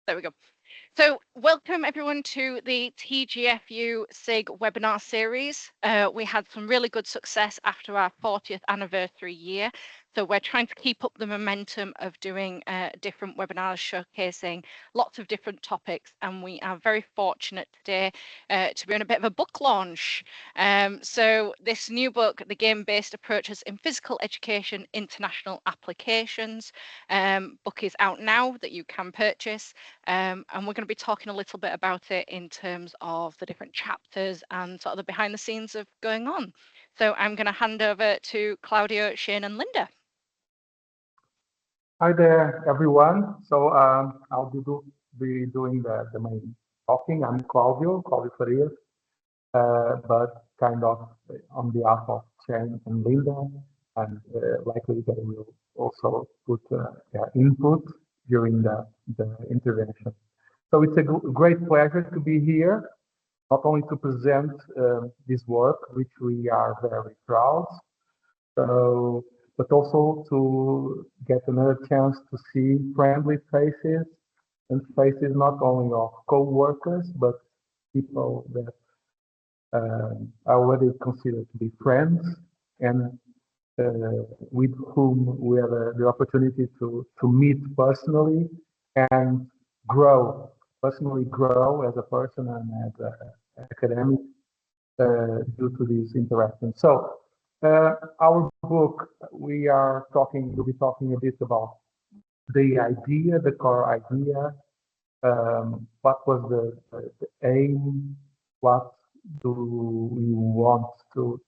There we go. So welcome everyone to the TGfU SIG webinar series. We had some really good success after our 40th anniversary year. So we're trying to keep up the momentum of doing different webinars showcasing lots of different topics. And we are very fortunate today to be on a bit of a book launch. So this new book, The Game-Based Approaches in Physical Education International Applications, book is out now that you can purchase. And we're going to be talking a little bit about it in terms of the different chapters and sort of the behind the scenes of going on. So I'm going to hand over to Claudio, Shane and Linda. Hi there, everyone. So I'll be doing the main talking. I'm Claudio Farias, but kind of on behalf of Shane and Linda, and likely they will also put their input during the intervention. So it's a great pleasure to be here, not only to present this work, which we are very proud, but also to get another chance to see friendly faces, and faces not only of co-workers, but people that are already considered to be friends, and with whom we have the opportunity to meet personally and personally grow as a person and as an academic due to these interactions. So our book, we'll be talking a bit about the idea, the core idea, what was the aim, what do we want to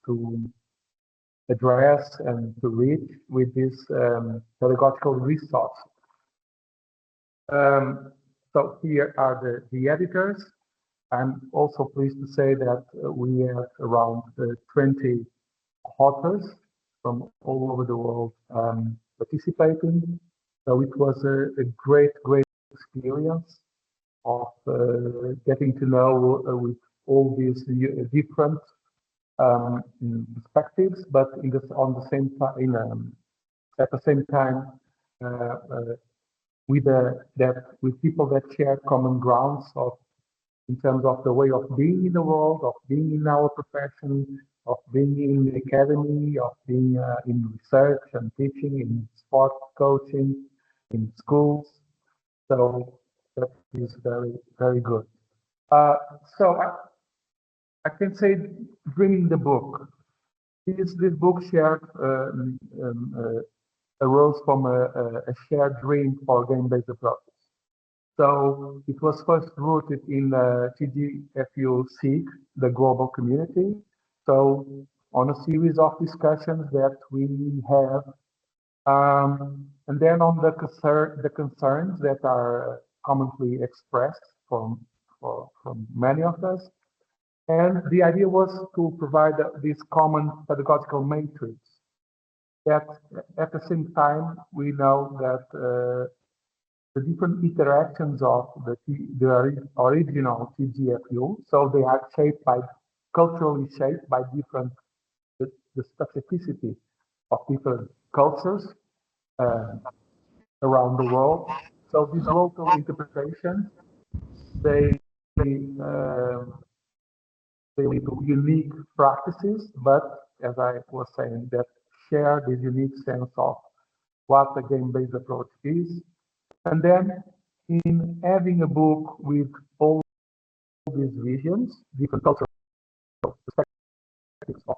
address and to reach with this pedagogical resource. So here are the editors. I'm also pleased to say that we have around 20 authors from all over the world participating. So it was a great experience of getting to know with all these different perspectives, but at the same time with people that share common grounds in terms of the way of being in the world, of being in our profession, of being in the academy, of being in research and teaching, in sport coaching, in schools. So that is very good. So I can say, bringing the book. This book arose from a shared dream for game-based approaches. So it was first rooted in TGfU SIG, the global community. So on a series of discussions that we have, and then on the concerns that are commonly expressed from many of us. And the idea was to provide this common pedagogical matrix that at the same time we know that the different interactions of the original TGfU, so they are culturally shaped by the specificity of different cultures around the world. So these local interpretations, they lead to unique practices, but as I was saying, that share this unique sense of what the game-based approach is. And then in having a book with all these visions, different cultural perspectives of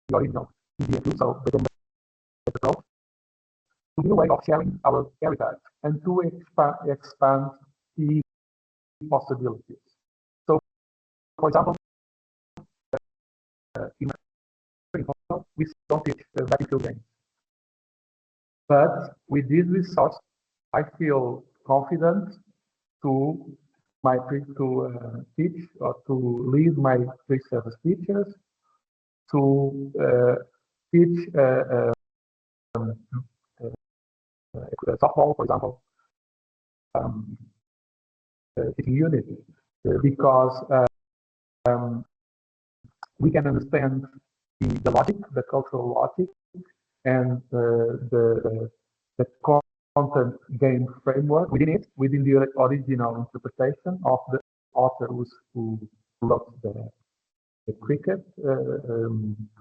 the original TGfU, so the game-based approach, to be a way of sharing our heritage and to expand the possibilities. So, for example, in we don't teach battlefield games. But with this resource, I feel confident to teach or to lead my pre-service teachers, to teach softball, for example, teaching unit, because we can understand the logic, the cultural logic, and the content game framework within it, within the original interpretation of the author who wrote the cricket,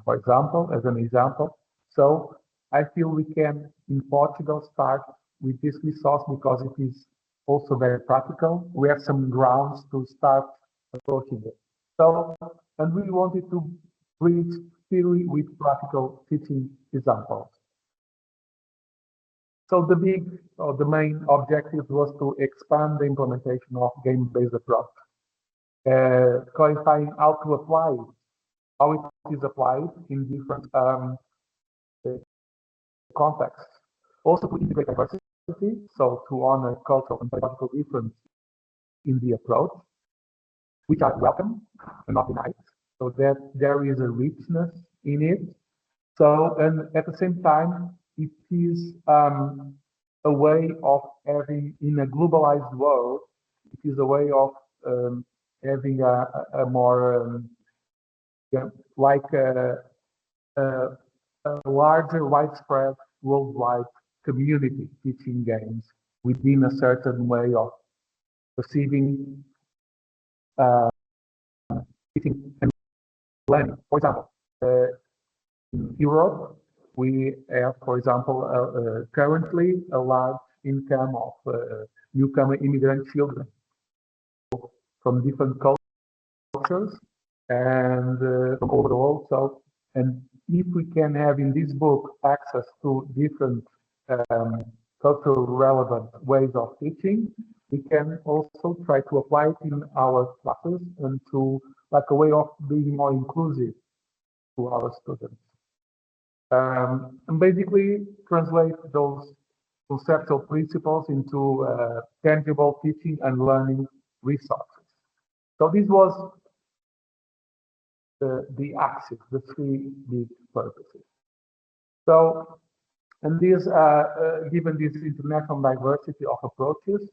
for example, as an example. So I feel we can, in Portugal, start with this resource because it is also very practical. We have some grounds to start approaching it. So, and we wanted to bridge theory with practical teaching examples. So the main objective was to expand the implementation of game-based approach, clarifying how to apply it, how it is applied in different contexts. Also to integrate diversity, so to honor cultural and pedagogical difference in the approach, which are welcome and not denied, so that there is a richness in it. So, and at the same time, it is a way of having, in a globalized world, it is a way of having a more, like a larger, widespread, worldwide community teaching games within a certain way of perceiving teaching and learning. For example, in Europe, we have, for example, currently a large income of newcomer immigrant children from different cultures and from over the world. So, and if we can have in this book access to different cultural relevant ways of teaching, we can also try to apply it in our classes and to like a way of being more inclusive to our students. And basically translate those conceptual principles into tangible teaching and learning resources. So this was the axis, the three big purposes. So, and this, given this international diversity of approaches,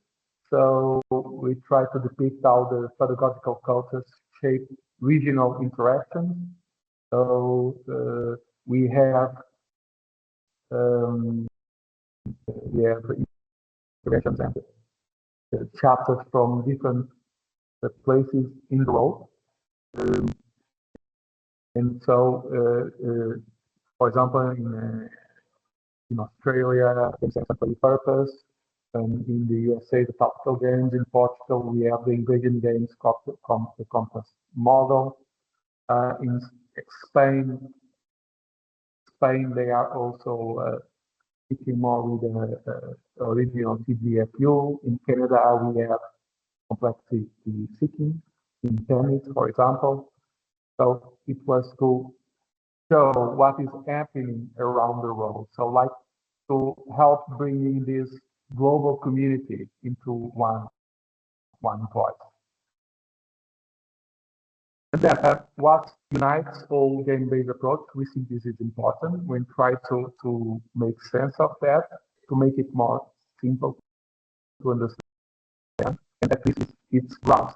so we try to depict how the pedagogical cultures shape regional interactions. So we have interventions and chapters from different places in the world. And so, for example, in Australia, games have a purpose. And in the USA, the tactical games. In Portugal, we have the invasion games, the compass model. In Spain, they are also speaking more with the original TGfU. In Canada, we have complexity seeking in tennis, for example. So it was to show what is happening around the world. So like to help bringing this global community into one voice. And then what unites all game-based approach, we think this is important when try to make sense of that, to make it more simple to understand, and at least it's grounds.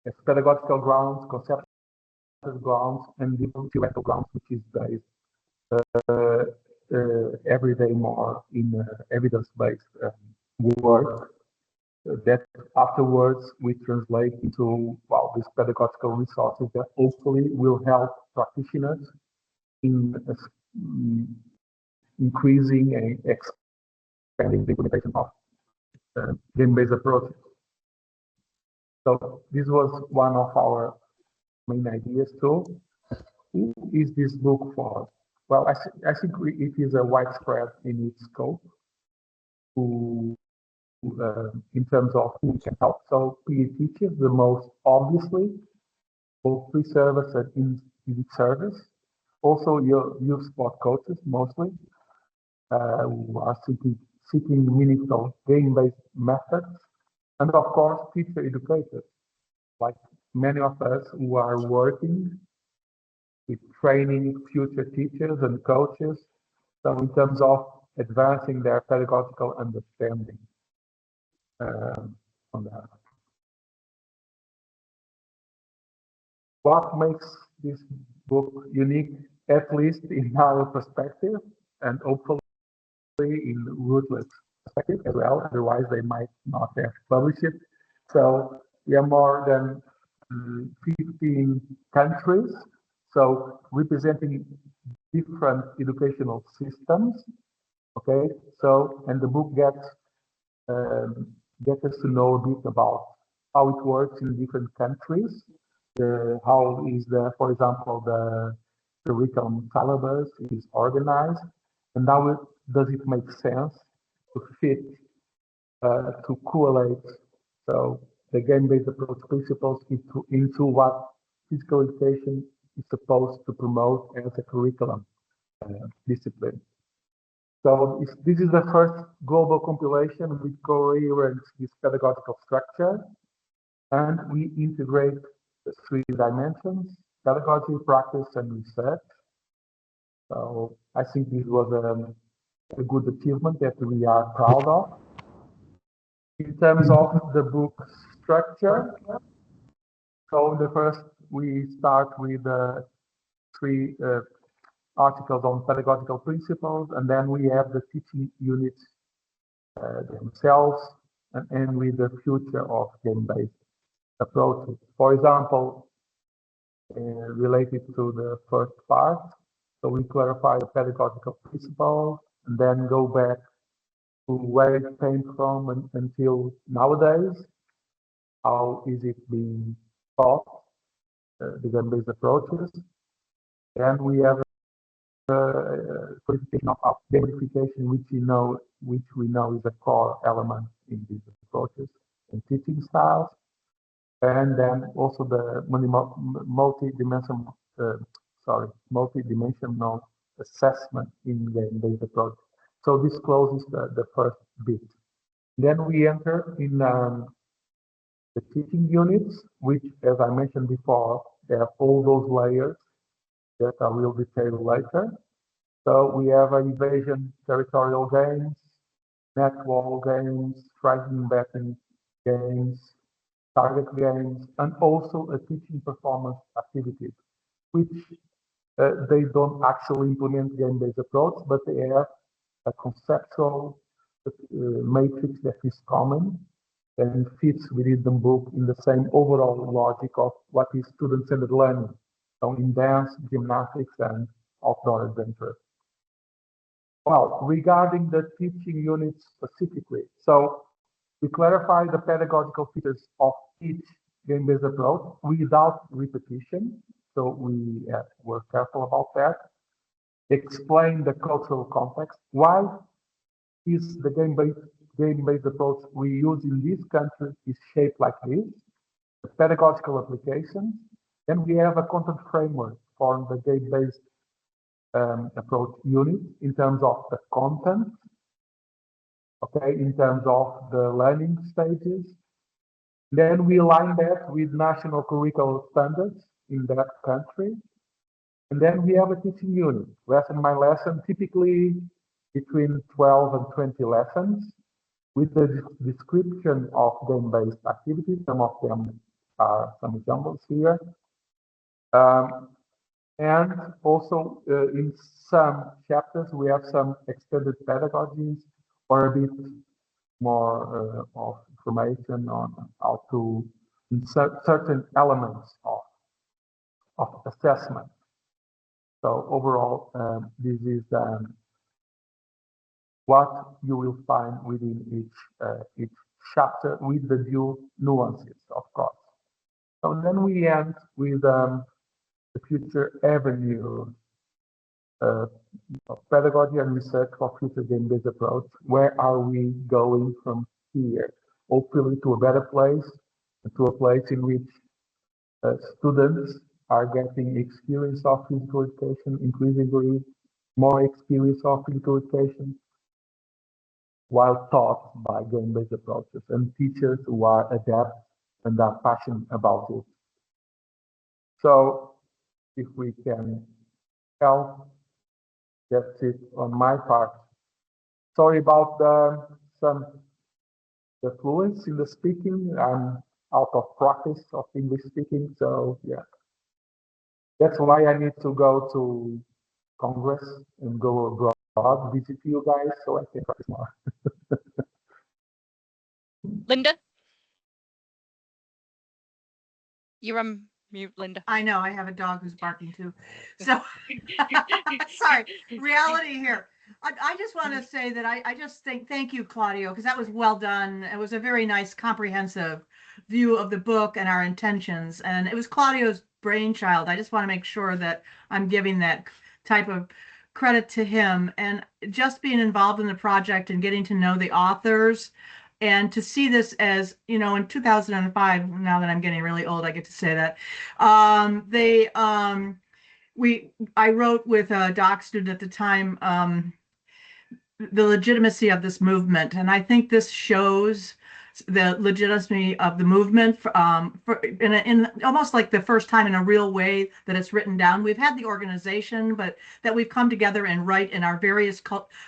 As pedagogical grounds, conceptual grounds, and different theoretical grounds, which is based every day more in evidence-based work that afterwards we translate into, well, these pedagogical resources that hopefully will help practitioners in increasing and expanding the implementation of game-based approaches. So this was one of our main ideas too. Who is this book for? Well, I think it is a widespread in its scope to, in terms of who can help. So PE teachers, the most obviously, both pre-service and in service. Also your youth sport coaches mostly, who are seeking meaningful game-based methods. And of course, teacher educators, like many of us who are working with training future teachers and coaches. So in terms of advancing their pedagogical understanding on that. What makes this book unique, at least in our perspective, and hopefully in rootless perspective as well. Otherwise, they might not have published it. So we are more than 15 countries, so representing different educational systems. Okay, so and the book gets us to know a bit about how it works in different countries. How is for example, the curriculum syllabus is organized, and how does it make sense to fit, to correlate, so the game-based approach principles into what physical education is supposed to promote as a curriculum discipline. So this is the first global compilation with coherent this pedagogical structure, and we integrate the 3 dimensions: pedagogy, practice, and research. So I think this was a good achievement that we are proud of. In terms of the book structure, so the first we start with 3 articles on pedagogical principles, and then we have the teaching units themselves, and end with the future of game-based approaches. For example, related to the first part, so we clarify the pedagogical principles, and then go back to where it came from until nowadays. How is it being taught, the game-based approaches? Then we have qualification of gamification, which we know is a core element in these approaches and teaching styles, and then also the multi-dimensional assessment in game-based approach. So this closes the first bit. Then we enter in the teaching units, which, as I mentioned before, they have all those layers that I will detail later. So we have evasion territorial games, net wall games, striking betting games, target games, and also a teaching performance activities, which they don't actually implement game-based approach, but they have a conceptual matrix that is common and fits within the book in the same overall logic of what is student-centered learning, so in dance, gymnastics, and outdoor adventure. Well, regarding the teaching units specifically, so we clarify the pedagogical features of each game-based approach without repetition, so we were careful about that. Explain the cultural context. Why is the game-based approach we use in this country is shaped like this? The pedagogical applications. Then we have a content framework for the game-based approach unit in terms of the content, okay, in terms of the learning stages. Then we align that with national curricular standards in that country. And then we have a teaching unit, lesson by lesson, typically between 12 and 20 lessons, with the description of game-based activities. Some of them are some examples here. And also in some chapters, we have some extended pedagogies or a bit more of information on how to insert certain elements of assessment. So overall, this is what you will find within each chapter with the due nuances, of course. So then we end with the future avenue of pedagogy and research for future game-based approach. Where are we going from here? Hopefully to a better place, to a place in which students are getting experience of physical education, increasingly more experience of physical education, while taught by game-based approaches, and teachers who are adept and are passionate about it. So if we can help, that's it on my part. Sorry about the fluency in the speaking. I'm out of practice of English speaking, so yeah. That's why I need to go to Congress and go abroad. dog visit you guys, so I can practice more. Linda? You're on mute, Linda. I know, I have a dog who's barking too. So, sorry, reality here. I just want to say that I just thank you, Claudio, because that was well done. It was a very nice, comprehensive view of the book and our intentions. And it was Claudio's brainchild. I just want to make sure that I'm giving that type of credit to him. And just being involved in the project and getting to know the authors and to see this as, you know, in 2005, now that I'm getting really old, I get to say that, I wrote with a doc student at the time, the legitimacy of this movement. And I think this shows the legitimacy of the movement in almost like the first time in a real way that it's written down. We've had the organization, but that we've come together and write in our various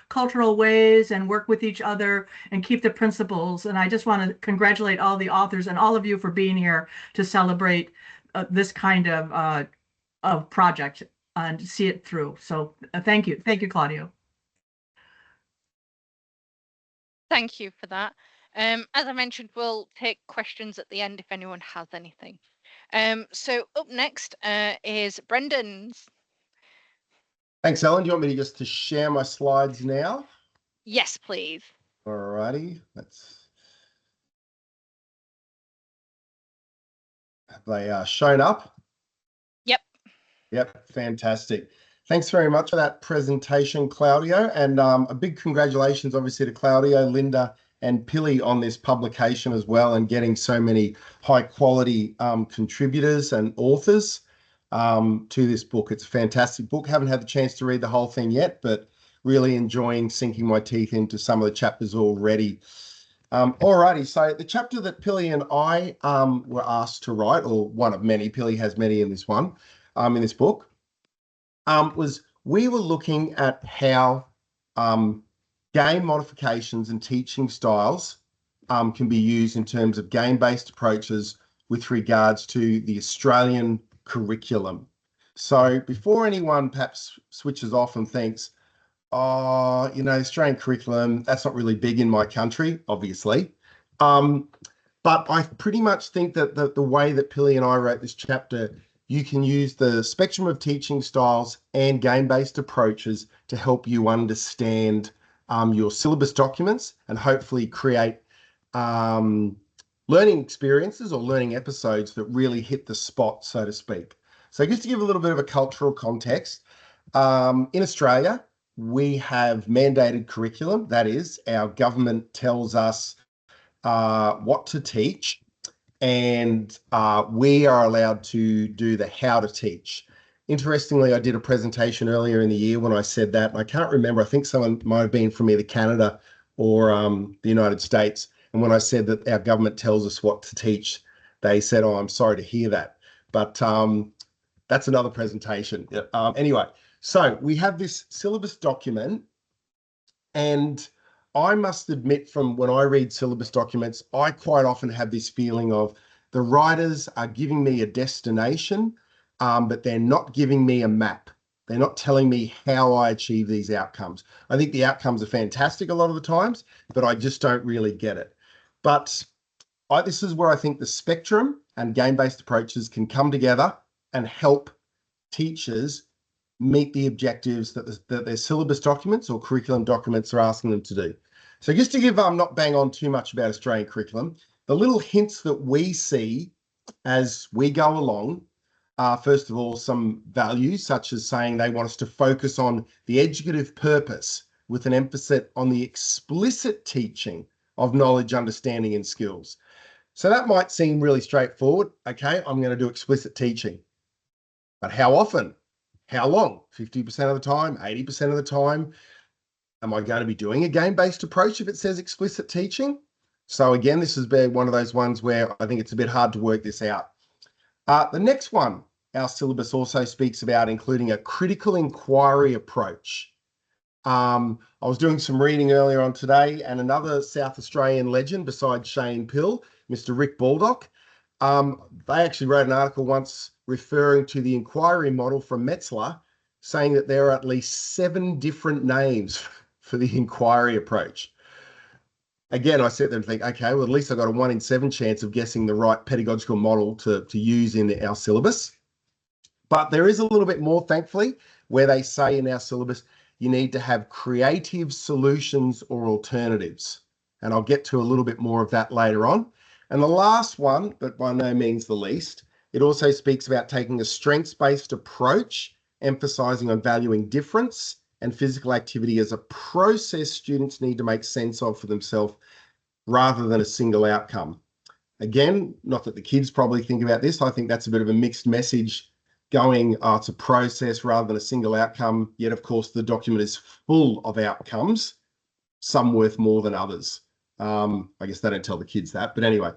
cultural ways and work with each other and keep the principles. And I just want to congratulate all the authors and all of you for being here to celebrate this kind of project and see it through. So thank you. Thank you, Claudio. Thank you for that. As I mentioned, we'll take questions at the end if anyone has anything. So up next is Brendan's. Thanks, Ellen. Do you want me to just share my slides now? Yes, please. All righty. Have they shown up? Yep. Yep, fantastic. Thanks very much for that presentation, Claudio, and a big congratulations, obviously, to Claudio, Linda, and Pili on this publication as well, and getting so many high-quality contributors and authors to this book. It's a fantastic book. Haven't had the chance to read the whole thing yet, but really enjoying sinking my teeth into some of the chapters already. Alrighty, so the chapter that Pili and I were asked to write, or one of many, Pili has many in this one, in this book, was we were looking at how game modifications and teaching styles can be used in terms of game-based approaches with regards to the Australian curriculum. So before anyone perhaps switches off and thinks, oh, you know, Australian curriculum, that's not really big in my country, obviously. But I pretty much think that the way that Pili and I wrote this chapter, you can use the spectrum of teaching styles and game-based approaches to help you understand your syllabus documents and hopefully create learning experiences or learning episodes that really hit the spot, so to speak. So just to give a little bit of a cultural context, in Australia, we have mandated curriculum. That is, our government tells us what to teach, and we are allowed to do the how to teach. Interestingly, I did a presentation earlier in the year when I said that, and I can't remember, I think someone might have been from either Canada or the United States. And when I said that our government tells us what to teach, they said, oh, I'm sorry to hear that. But that's another presentation. Anyway, so we have this syllabus document, and I must admit, from when I read syllabus documents, I quite often have this feeling of the writers are giving me a destination, but they're not giving me a map. They're not telling me how I achieve these outcomes. I think the outcomes are fantastic a lot of the times, but I just don't really get it. But this is where I think the spectrum and game-based approaches can come together and help teachers meet the objectives that their syllabus documents or curriculum documents are asking them to do. So just to give not bang on too much about Australian curriculum, the little hints that we see as we go along are, first of all, some values, such as saying they want us to focus on the educative purpose with an emphasis on the explicit teaching of knowledge, understanding, and skills. So that might seem really straightforward. Okay, I'm going to do explicit teaching. But how often? How long? 50% of the time, 80% of the time? Am I going to be doing a game-based approach if it says explicit teaching? So again, this has been one of those ones where I think it's a bit hard to work this out. The next one, our syllabus also speaks about including a critical inquiry approach. I was doing some reading earlier on today, and another South Australian legend besides Shane Pill, Mr. Rick Baldock, they actually wrote an article once referring to the inquiry model from Metzler, saying that there are at least 7 different names for the inquiry approach. Again, I sit there and think, okay, well, at least I got a 1 in 7 chance of guessing the right pedagogical model to use in our syllabus. But there is a little bit more, thankfully, where they say in our syllabus, you need to have creative solutions or alternatives. And I'll get to a little bit more of that later on. And the last one, but by no means the least, it also speaks about taking a strengths-based approach, emphasizing on valuing difference and physical activity as a process students need to make sense of for themselves rather than a single outcome. Again, not that the kids probably think about this. I think that's a bit of a mixed message going, it's a process rather than a single outcome. Yet, of course, the document is full of outcomes, some worth more than others. I guess they don't tell the kids that, but anyway.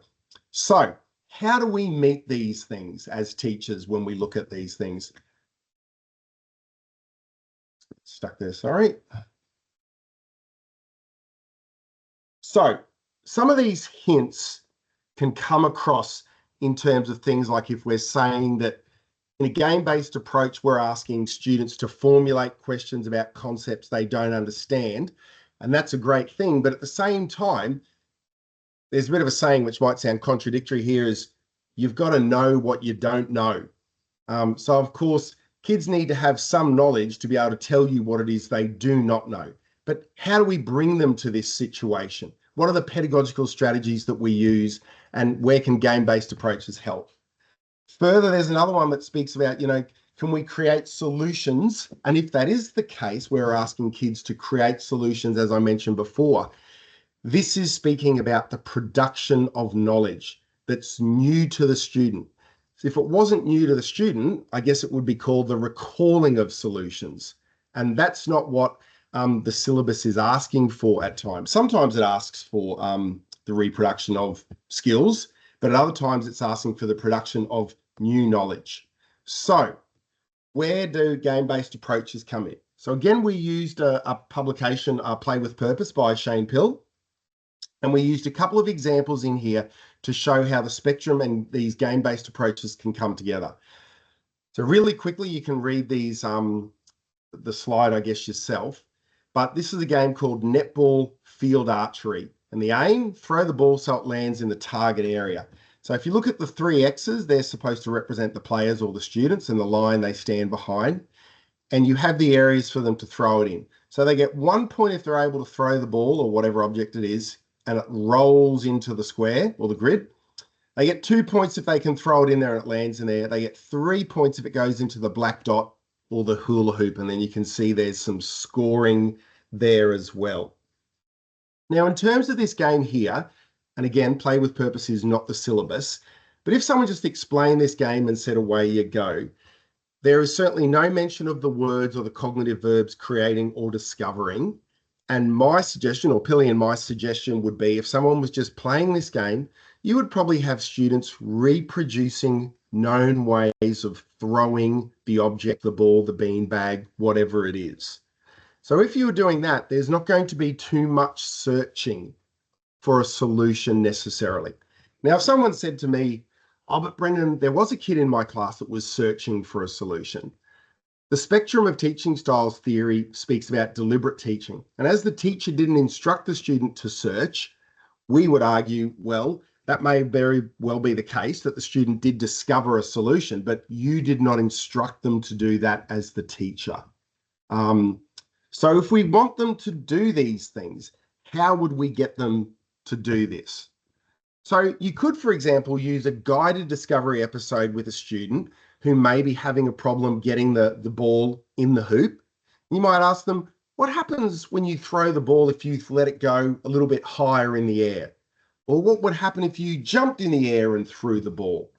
So how do we meet these things as teachers when we look at these things? Stuck there, sorry. So some of these hints can come across in terms of things like if we're saying that in a game-based approach, we're asking students to formulate questions about concepts they don't understand, and that's a great thing. But at the same time, there's a bit of a saying which might sound contradictory here is you've got to know what you don't know. So of course, kids need to have some knowledge to be able to tell you what it is they do not know. But how do we bring them to this situation? What are the pedagogical strategies that we use, and where can game-based approaches help? Further, there's another one that speaks about, can we create solutions? And if that is the case, we're asking kids to create solutions, as I mentioned before. This is speaking about the production of knowledge that's new to the student. So if it wasn't new to the student, I guess it would be called the recalling of solutions. And that's not what the syllabus is asking for at times. Sometimes it asks for the reproduction of skills, but at other times it's asking for the production of new knowledge. So where do game-based approaches come in? So again, we used a publication, Play with Purpose by Shane Pill. And we used a couple of examples in here to show how the spectrum and these game-based approaches can come together. So really quickly, you can read these, the slide, I guess, yourself. But this is a game called Netball Field Archery. And the aim, throw the ball so it lands in the target area. So if you look at the 3 X's, they're supposed to represent the players or the students, and the line they stand behind. And you have the areas for them to throw it in. So they get 1 point if they're able to throw the ball or whatever object it is, and it rolls into the square or the grid. They get 2 points if they can throw it in there and it lands in there. They get 3 points if it goes into the black dot or the hula hoop. And then you can see there's some scoring there as well. Now, in terms of this game here, and again, Play with Purpose is not the syllabus, but if someone just explained this game and said, away you go, there is certainly no mention of the words or the cognitive verbs creating or discovering. And my suggestion, or Pilly and my suggestion, would be if someone was just playing this game, you would probably have students reproducing known ways of throwing the object, the ball, the beanbag, whatever it is. So if you were doing that, there's not going to be too much searching for a solution necessarily. Now, if someone said to me, oh, but Brendan, there was a kid in my class that was searching for a solution. The spectrum of teaching styles theory speaks about deliberate teaching. And as the teacher didn't instruct the student to search, we would argue, well, that may very well be the case that the student did discover a solution, but you did not instruct them to do that as the teacher. So if we want them to do these things, how would we get them to do this? So you could, for example, use a guided discovery episode with a student who may be having a problem getting the ball in the hoop. You might ask them, what happens when you throw the ball if you let it go a little bit higher in the air? Or what would happen if you jumped in the air and threw the ball?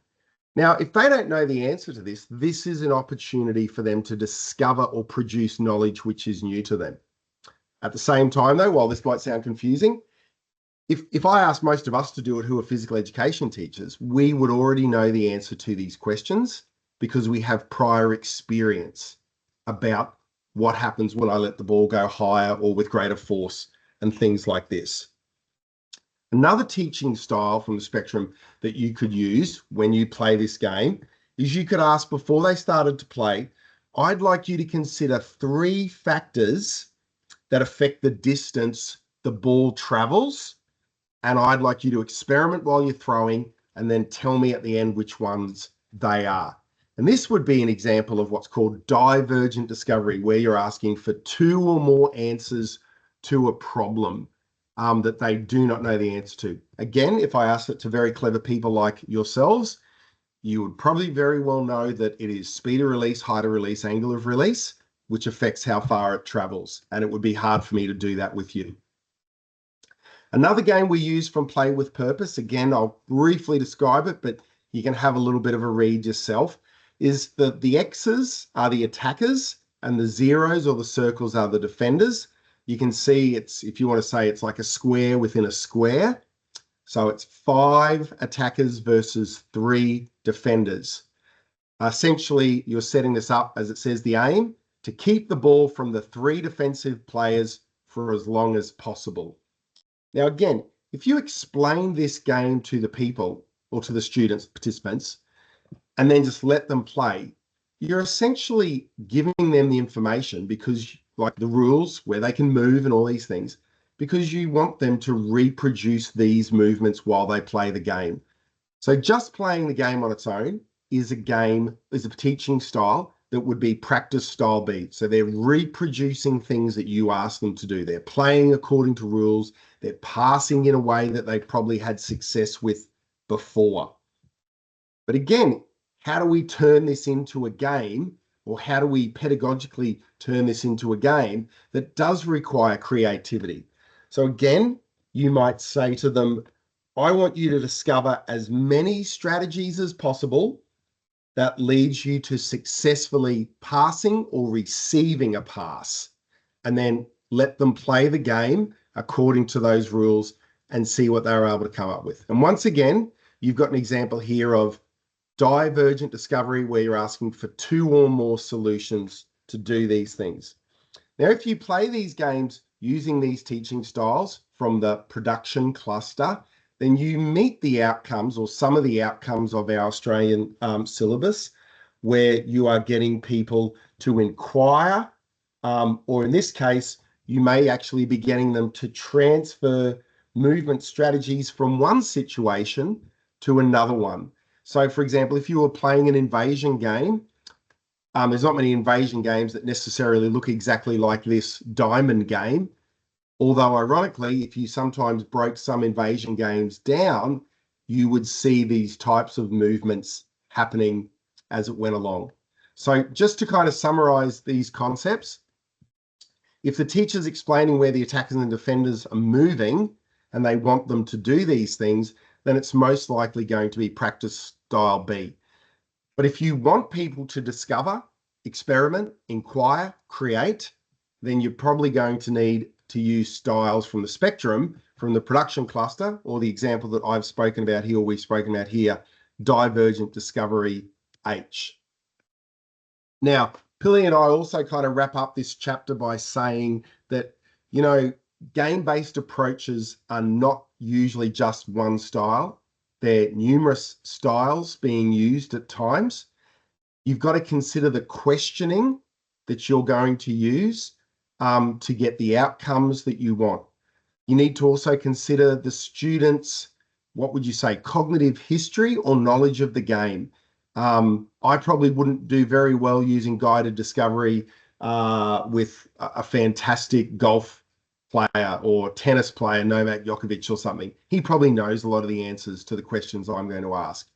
Now, if they don't know the answer to this, this is an opportunity for them to discover or produce knowledge which is new to them. At the same time, though, while this might sound confusing, if I asked most of us to do it who are physical education teachers, we would already know the answer to these questions because we have prior experience about what happens when I let the ball go higher or with greater force and things like this. Another teaching style from the spectrum that you could use when you play this game is you could ask before they started to play, I'd like you to consider 3 factors that affect the distance the ball travels. And I'd like you to experiment while you're throwing and then tell me at the end which ones they are. And this would be an example of what's called divergent discovery, where you're asking for 2 or more answers to a problem that they do not know the answer to. Again, if I asked it to very clever people like yourselves, you would probably very well know that it is speed of release, height of release, angle of release, which affects how far it travels. And it would be hard for me to do that with you. Another game we use from Play with Purpose, again, I'll briefly describe it, but you can have a little bit of a read yourself, is that the X's are the attackers and the zeros or the circles are the defenders. You can see it's, if you want to say it's like a square within a square. So it's 5 attackers versus 3 defenders. Essentially, you're setting this up, as it says, the aim to keep the ball from the 3 defensive players for as long as possible. Now, again, if you explain this game to the people or to the students, participants, and then just let them play, you're essentially giving them the information, because like the rules where they can move and all these things, because you want them to reproduce these movements while they play the game. So just playing the game on its own is a teaching style that would be practice style B. So they're reproducing things that you ask them to do. They're playing according to rules. They're passing in a way that they probably had success with before. But again, how do we turn this into a game, or how do we pedagogically turn this into a game that does require creativity? So again, you might say to them, I want you to discover as many strategies as possible that leads you to successfully passing or receiving a pass, and then let them play the game according to those rules and see what they're able to come up with. And once again, you've got an example here of divergent discovery, where you're asking for 2 or more solutions to do these things. Now, if you play these games using these teaching styles from the production cluster, then you meet the outcomes, or some of the outcomes, of our Australian syllabus, where you are getting people to inquire, or in this case, you may actually be getting them to transfer movement strategies from one situation to another one. So, for example, if you were playing an invasion game, there's not many invasion games that necessarily look exactly like this diamond game. Although, ironically, if you sometimes broke some invasion games down, you would see these types of movements happening as it went along. So just to kind of summarize these concepts, if the teacher's explaining where the attackers and defenders are moving and they want them to do these things, then it's most likely going to be practice style B. But if you want people to discover, experiment, inquire, create, then you're probably going to need to use styles from the spectrum, from the production cluster, or the example that I've spoken about here, or we've spoken about here, divergent discovery H. Now, Pili and I also kind of wrap up this chapter by saying that, you know, game-based approaches are not usually just one style. There are numerous styles being used at times. You've got to consider the questioning that you're going to use to get the outcomes that you want. You need to also consider the students', what would you say, cognitive history or knowledge of the game. I probably wouldn't do very well using guided discovery with a fantastic golf player or tennis player, Novak Djokovic or something. He probably knows a lot of the answers to the questions I'm going to ask.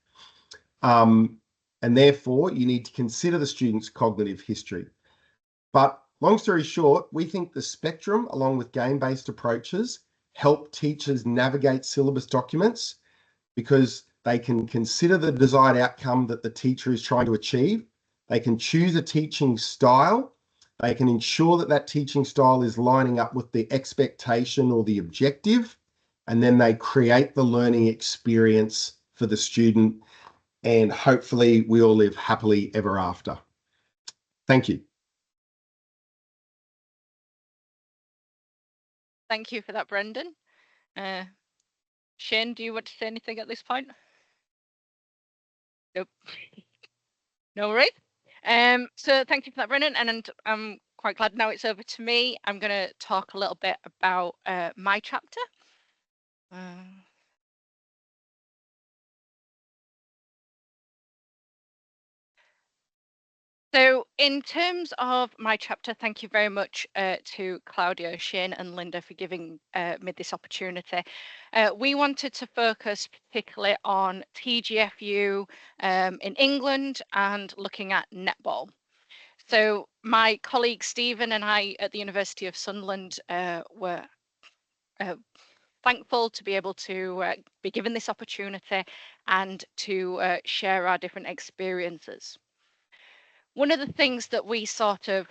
And therefore, you need to consider the student's cognitive history. But long story short, we think the spectrum, along with game-based approaches, help teachers navigate syllabus documents, because they can consider the desired outcome that the teacher is trying to achieve. They can choose a teaching style. They can ensure that that teaching style is lining up with the expectation or the objective, and then they create the learning experience for the student, and hopefully we all live happily ever after. Thank you. Thank you for that, Brendan. Shane, do you want to say anything at this point? Nope. No worries. So thank you for that, Brennan, and I'm quite glad now it's over to me. I'm going to talk a little bit about my chapter. So in terms of my chapter, thank you very much to Claudio, Shane and Linda for giving me this opportunity. We wanted to focus particularly on TGfU in England and looking at netball. So my colleague Stephen and I at the University of Sunderland were thankful to be able to be given this opportunity and to share our different experiences. One of the things that we sort of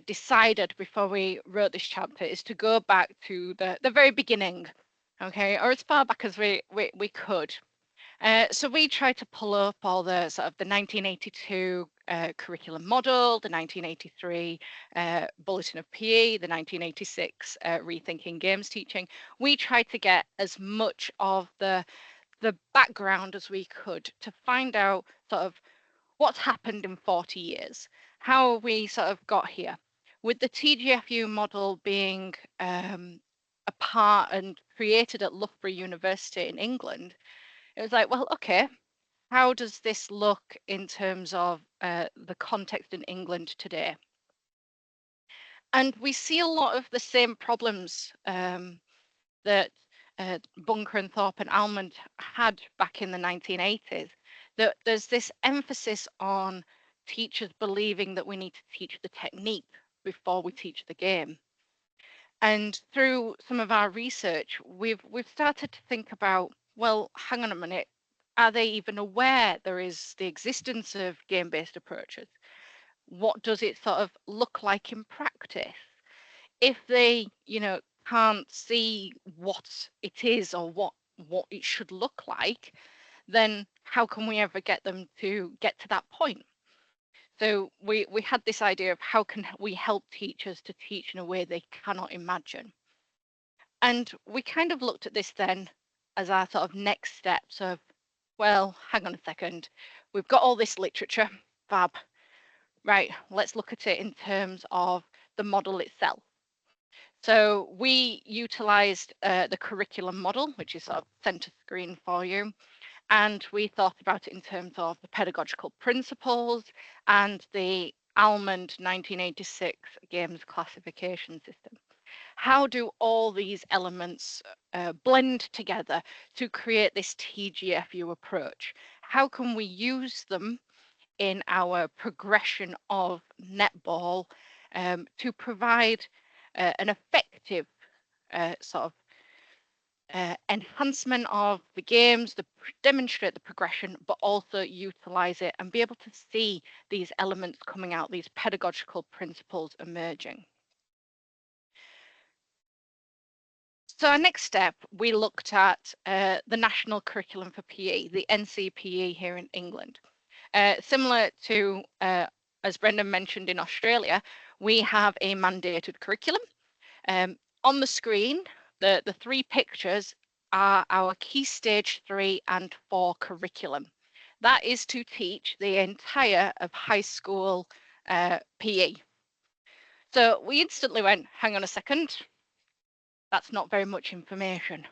decided before we wrote this chapter is to go back to the very beginning, okay, or as far back as we could. So we tried to pull up all the sort of the 1982 curriculum model, the 1983 Bulletin of PE, the 1986 Rethinking Games Teaching. We tried to get as much of the background as we could to find out sort of what's happened in 40 years, how we sort of got here. With the TGfU model being apart and created at Loughborough University in England, it was like, well, okay, how does this look in terms of the context in England today? And we see a lot of the same problems that Bunker and Thorpe and Almond had back in the 1980s. That there's this emphasis on teachers believing that we need to teach the technique before we teach the game. And through some of our research, we've started to think about, well, hang on a minute, are they even aware there is the existence of game-based approaches? What does it sort of look like in practice? If they, can't see what it is or what it should look like, then how can we ever get them to get to that point? So we had this idea of how can we help teachers to teach in a way they cannot imagine. And we kind of looked at this then as our sort of next steps of, well, hang on a second, we've got all this literature, fab, right, let's look at it in terms of the model itself. So we utilized the curriculum model, which is sort of center screen for you. And we thought about it in terms of the pedagogical principles and the Almond 1986 games classification system. How do all these elements blend together to create this TGfU approach? How can we use them in our progression of netball to provide an effective sort of enhancement of the games, to demonstrate the progression, but also utilize it and be able to see these elements coming out, these pedagogical principles emerging. So our next step, we looked at the National Curriculum for PE, the NCPE here in England. Similar to, as Brendan mentioned, in Australia, we have a mandated curriculum. On the screen, the three pictures are our Key Stage 3 and 4 curriculum. That is to teach the entire of high school PE. So we instantly went, hang on a second, that's not very much information.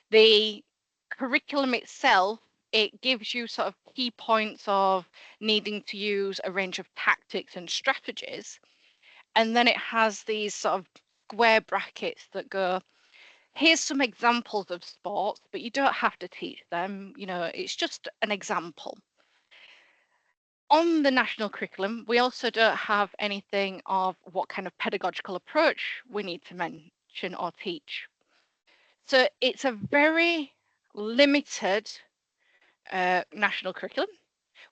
The curriculum itself, it gives you sort of key points of needing to use a range of tactics and strategies. And then it has these sort of square brackets that go, here's some examples of sports, but you don't have to teach them. It's just an example. On the national curriculum, we also don't have anything of what kind of pedagogical approach we need to mention or teach. So it's a very limited national curriculum,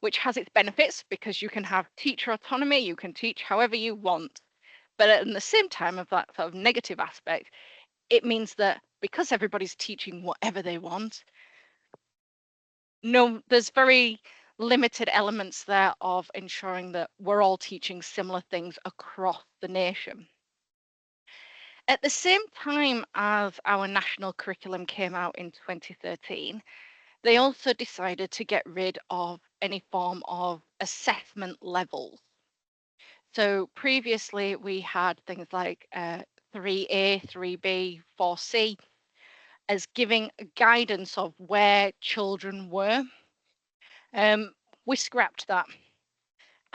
which has its benefits because you can have teacher autonomy, you can teach however you want. But at the same time of that sort of negative aspect, it means that because everybody's teaching whatever they want, there's very limited elements there of ensuring that we're all teaching similar things across the nation. At the same time as our national curriculum came out in 2013, they also decided to get rid of any form of assessment levels. So previously we had things like 3A, 3B, 4C as giving guidance of where children were. We scrapped that.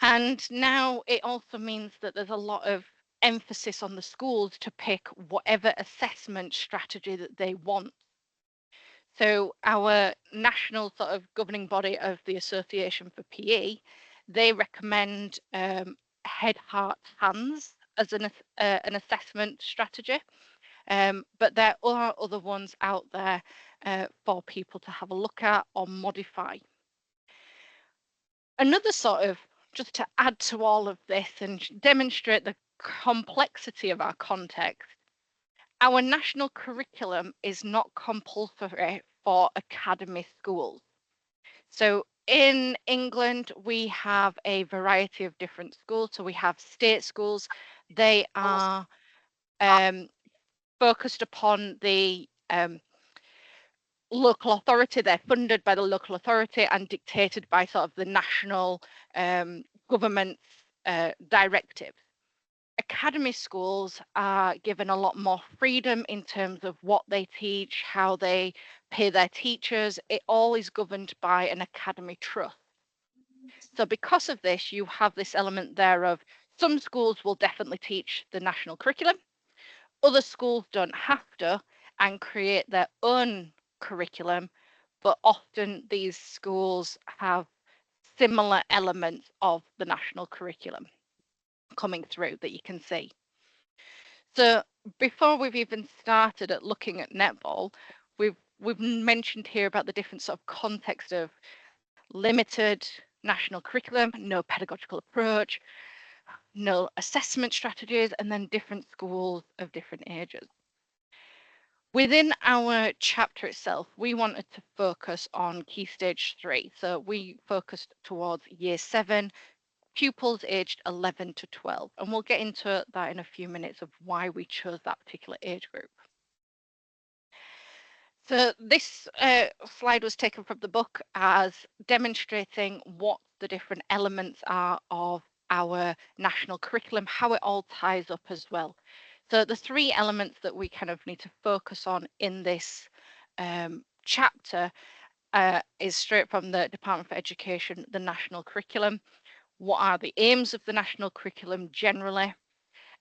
And now it also means that there's a lot of emphasis on the schools to pick whatever assessment strategy that they want. So our national sort of governing body of the Association for PE, they recommend head, heart, hands as an assessment strategy. But there are other ones out there for people to have a look at or modify. Another sort of, just to add to all of this and demonstrate the complexity of our context, our national curriculum is not compulsory for academy schools. So in England, we have a variety of different schools. So we have state schools. They are focused upon the local authority. They're funded by the local authority and dictated by sort of the national government's directives. Academy schools are given a lot more freedom in terms of what they teach, how they pay their teachers. It all is governed by an academy trust. So because of this, you have this element there of some schools will definitely teach the national curriculum. Other schools don't have to and create their own curriculum, but often these schools have similar elements of the national curriculum coming through that you can see. So before we've even started at looking at netball, we've mentioned here about the different sort of context of limited national curriculum, no pedagogical approach, no assessment strategies, and then different schools of different ages. Within our chapter itself, we wanted to focus on Key Stage 3. So we focused towards Year 7, pupils aged 11 to 12. And we'll get into that in a few minutes of why we chose that particular age group. So this slide was taken from the book as demonstrating what the different elements are of our national curriculum, how it all ties up as well. So the three elements that we kind of need to focus on in this chapter is straight from the Department for Education, the national curriculum. What are the aims of the national curriculum generally?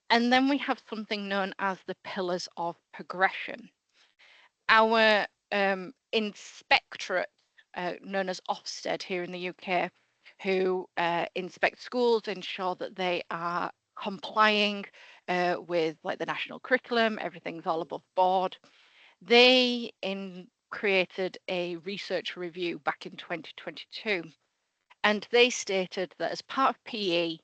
And then we have something known as the pillars of progression. Our inspectorate, known as Ofsted here in the UK, who inspect schools, ensure that they are complying with like the national curriculum, everything's all above board. They created a research review back in 2022, and they stated that as part of PE,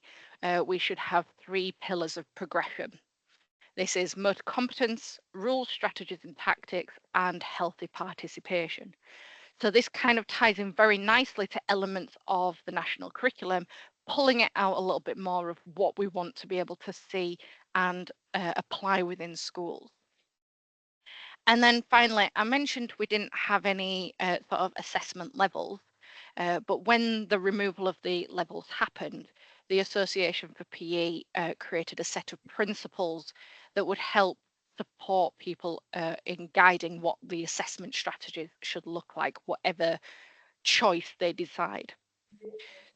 we should have 3 pillars of progression. This is motor competence, rules, strategies and tactics, and healthy participation. So this kind of ties in very nicely to elements of the national curriculum, pulling it out a little bit more of what we want to be able to see and apply within schools. And then finally, I mentioned we didn't have any sort of assessment levels, but when the removal of the levels happened, the Association for PE created a set of principles that would help support people in guiding what the assessment strategies should look like, whatever choice they decide.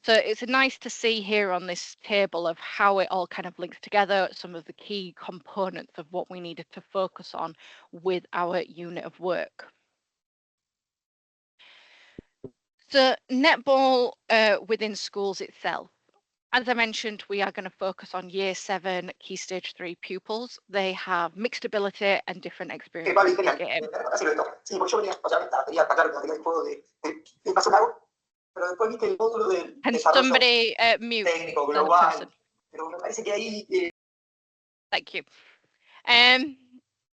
So it's nice to see here on this table of how it all kind of links together, some of the key components of what we needed to focus on with our unit of work. So netball within schools itself. As I mentioned, we are going to focus on Year 7 Key Stage 3 pupils. They have mixed ability and different experiences in the game. Can somebody mute the person? Thank you.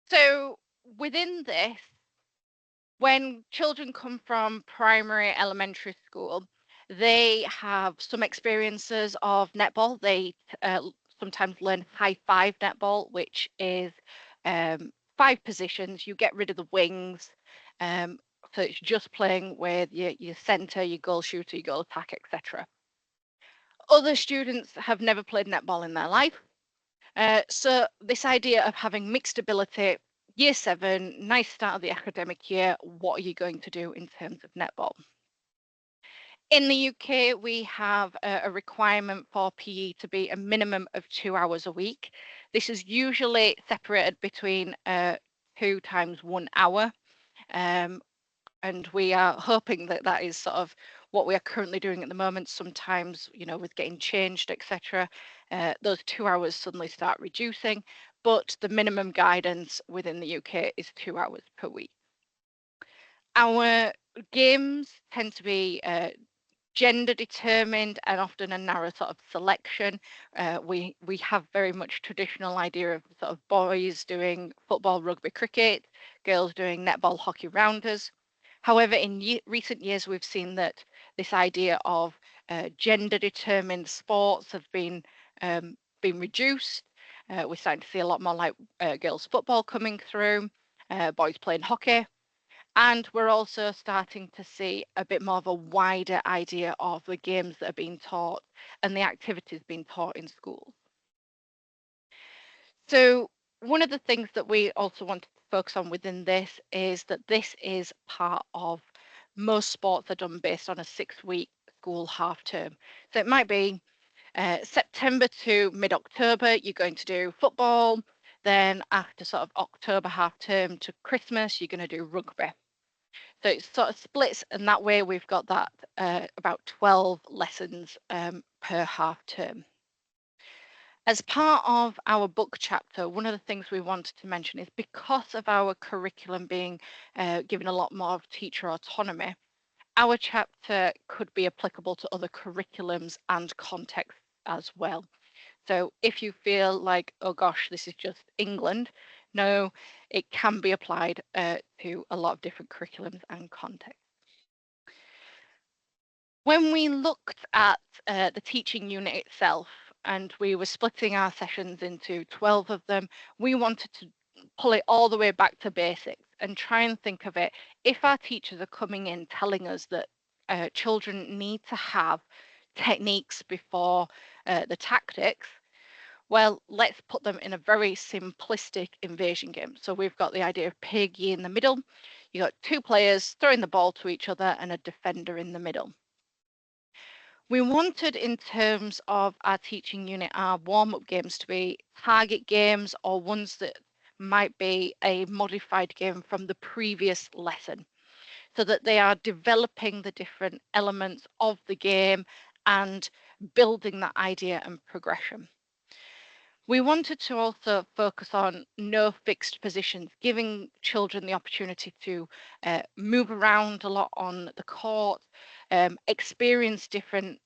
So within this, when children come from primary, elementary school, they have some experiences of netball. They sometimes learn high 5 netball, which is 5 positions. You get rid of the wings. So it's just playing with your centre, your goal shooter, your goal attack, etc. Other students have never played netball in their life. So this idea of having mixed ability, year 7, nice start of the academic year, what are you going to do in terms of netball? In the UK, we have a requirement for PE to be a minimum of 2 hours a week. This is usually separated between 2 times 1 hour. And we are hoping that that is sort of what we are currently doing at the moment. Sometimes, you know, with getting changed, etc., those 2 hours suddenly start reducing. But the minimum guidance within the UK is 2 hours per week. Our games tend to be gender determined and often a narrow sort of selection. We have very much traditional idea of sort of boys doing football, rugby, cricket, girls doing netball, hockey, rounders. However, in recent years, we've seen that this idea of gender determined sports have been reduced. We're starting to see a lot more like girls football coming through, boys playing hockey. And we're also starting to see a bit more of a wider idea of the games that are being taught and the activities being taught in schools. So one of the things that we also want to focus on within this is that this is part of most sports are done based on a 6-week school half term. So it might be September to mid-October, you're going to do football. Then after sort of October half term to Christmas, you're going to do rugby. So it sort of splits, and that way we've got that about 12 lessons per half term. As part of our book chapter, one of the things we wanted to mention is because of our curriculum being given a lot more of teacher autonomy, our chapter could be applicable to other curriculums and contexts as well. So if you feel like, oh gosh, this is just England, no, it can be applied to a lot of different curriculums and contexts. When we looked at the teaching unit itself, and we were splitting our sessions into 12 of them, we wanted to pull it all the way back to basics and try and think of it. If our teachers are coming in telling us that children need to have techniques before the tactics, well, let's put them in a very simplistic invasion game. So we've got the idea of piggy in the middle. You got 2 players throwing the ball to each other and a defender in the middle. We wanted, in terms of our teaching unit, our warm-up games to be target games or ones that might be a modified game from the previous lesson, so that they are developing the different elements of the game and building that idea and progression. We wanted to also focus on no fixed positions, giving children the opportunity to move around a lot on the court, experience different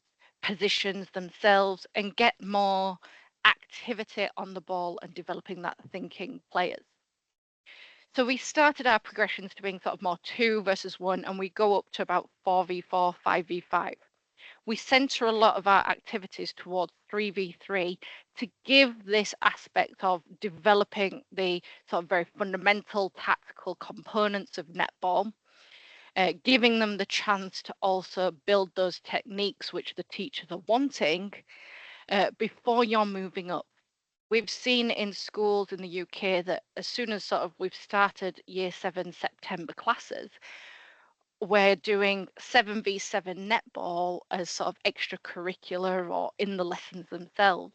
positions themselves, and get more activity on the ball and developing that thinking players. So we started our progressions to being sort of more 2 versus 1, and we go up to about 4v4, 5v5. We center a lot of our activities towards 3v3 to give this aspect of developing the sort of very fundamental tactical components of netball, giving them the chance to also build those techniques which the teachers are wanting before you're moving up. We've seen in schools in the UK that as soon as sort of we've started year 7 September classes, we're doing 7v7 netball as sort of extracurricular or in the lessons themselves.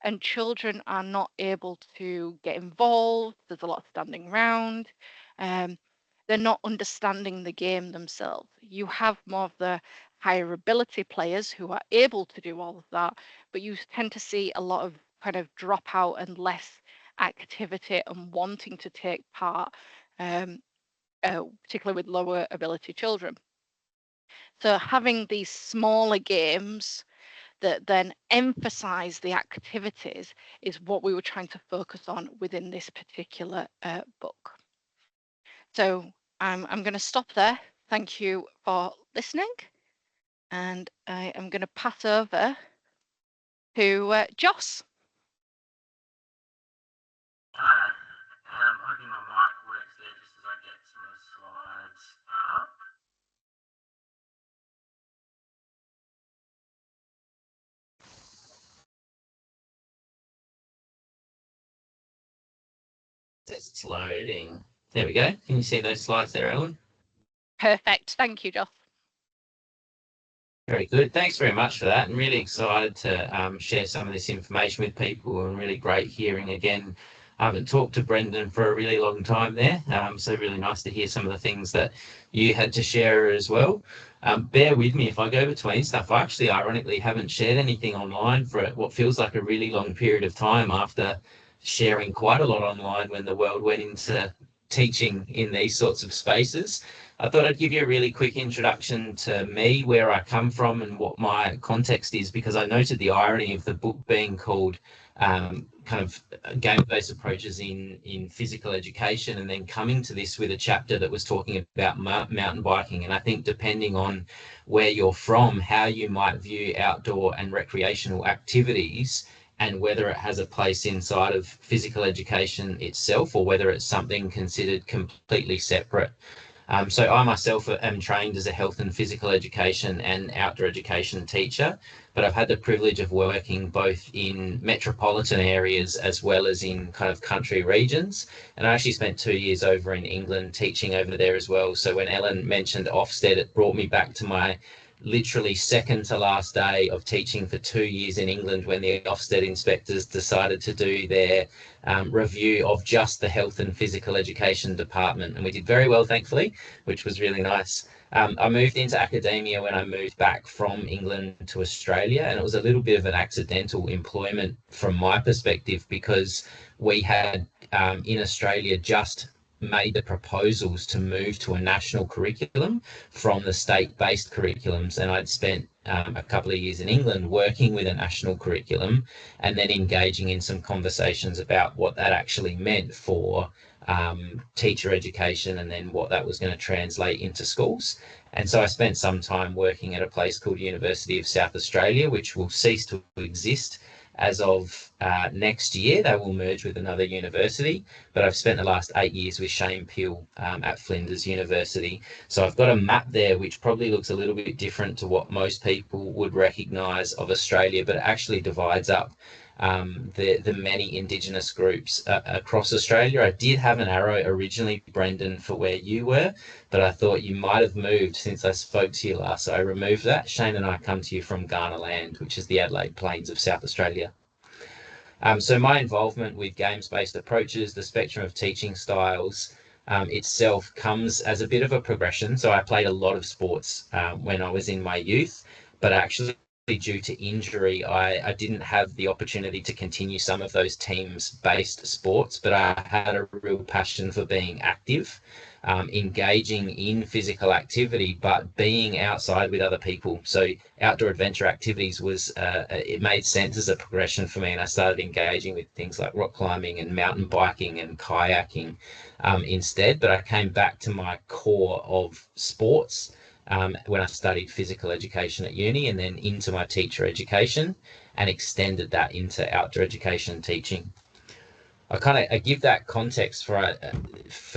And children are not able to get involved. There's a lot of standing around. They're not understanding the game themselves. You have more of the higher ability players who are able to do all of that, but you tend to see a lot of kind of dropout and less activity and wanting to take part. Particularly with lower ability children. So having these smaller games that then emphasize the activities is what we were trying to focus on within this particular book. So I'm going to stop there. Thank you for listening. And I am going to pass over to Joss. Hoping my mic works there just as I get some of the slides up. It's loading. There we go. Can you see those slides there, Ellen? Perfect. Thank you, Joss. Very good. Thanks very much for that. I'm really excited to share some of this information with people, and really great hearing again. I haven't talked to Brendan for a really long time there, so really nice to hear some of the things that you had to share as well. Bear with me if I go between stuff. I actually, ironically, haven't shared anything online for what feels like a really long period of time after sharing quite a lot online when the world went into teaching in these sorts of spaces. I thought I'd give you a really quick introduction to me, where I come from and what my context is, because I noted the irony of the book being called kind of game-based approaches in physical education, and then coming to this with a chapter that was talking about mountain biking. And I think depending on where you're from, how you might view outdoor and recreational activities, and whether it has a place inside of physical education itself, or whether it's something considered completely separate. So I myself am trained as a health and physical education and outdoor education teacher, but I've had the privilege of working both in metropolitan areas as well as in kind of country regions. And I actually spent 2 years over in England teaching over there as well. So when Ellen mentioned Ofsted, it brought me back to my literally second to last day of teaching for 2 years in England, when the Ofsted inspectors decided to do their review of just the health and physical education department. And we did very well, thankfully, which was really nice. I moved into academia when I moved back from England to Australia, and it was a little bit of an accidental employment from my perspective, because we had in Australia just made the proposals to move to a national curriculum from the state-based curriculums, and I'd spent a couple of years in England working with a national curriculum, and then engaging in some conversations about what that actually meant for teacher education, and then what that was going to translate into schools. And so I spent some time working at a place called University of South Australia, which will cease to exist as of next year. They will merge with another university, but I've spent the last 8 years with Shane Peel at Flinders University. So I've got a map there which probably looks a little bit different to what most people would recognise of Australia, but it actually divides up the many Indigenous groups across Australia. I did have an arrow originally, Brendan, for where you were, but I thought you might have moved since I spoke to you last, so I removed that. Shane and I come to you from Ghana Land, which is the Adelaide Plains of South Australia. So my involvement with games-based approaches, the spectrum of teaching styles itself, comes as a bit of a progression. So I played a lot of sports when I was in my youth, but actually due to injury, I didn't have the opportunity to continue some of those teams-based sports, but I had a real passion for being active, engaging in physical activity, but being outside with other people. So outdoor adventure activities was, it made sense as a progression for me, and I started engaging with things like rock climbing and mountain biking and kayaking instead. But I came back to my core of sports when I studied physical education at uni, and then into my teacher education, and extended that into outdoor education teaching. I give that context for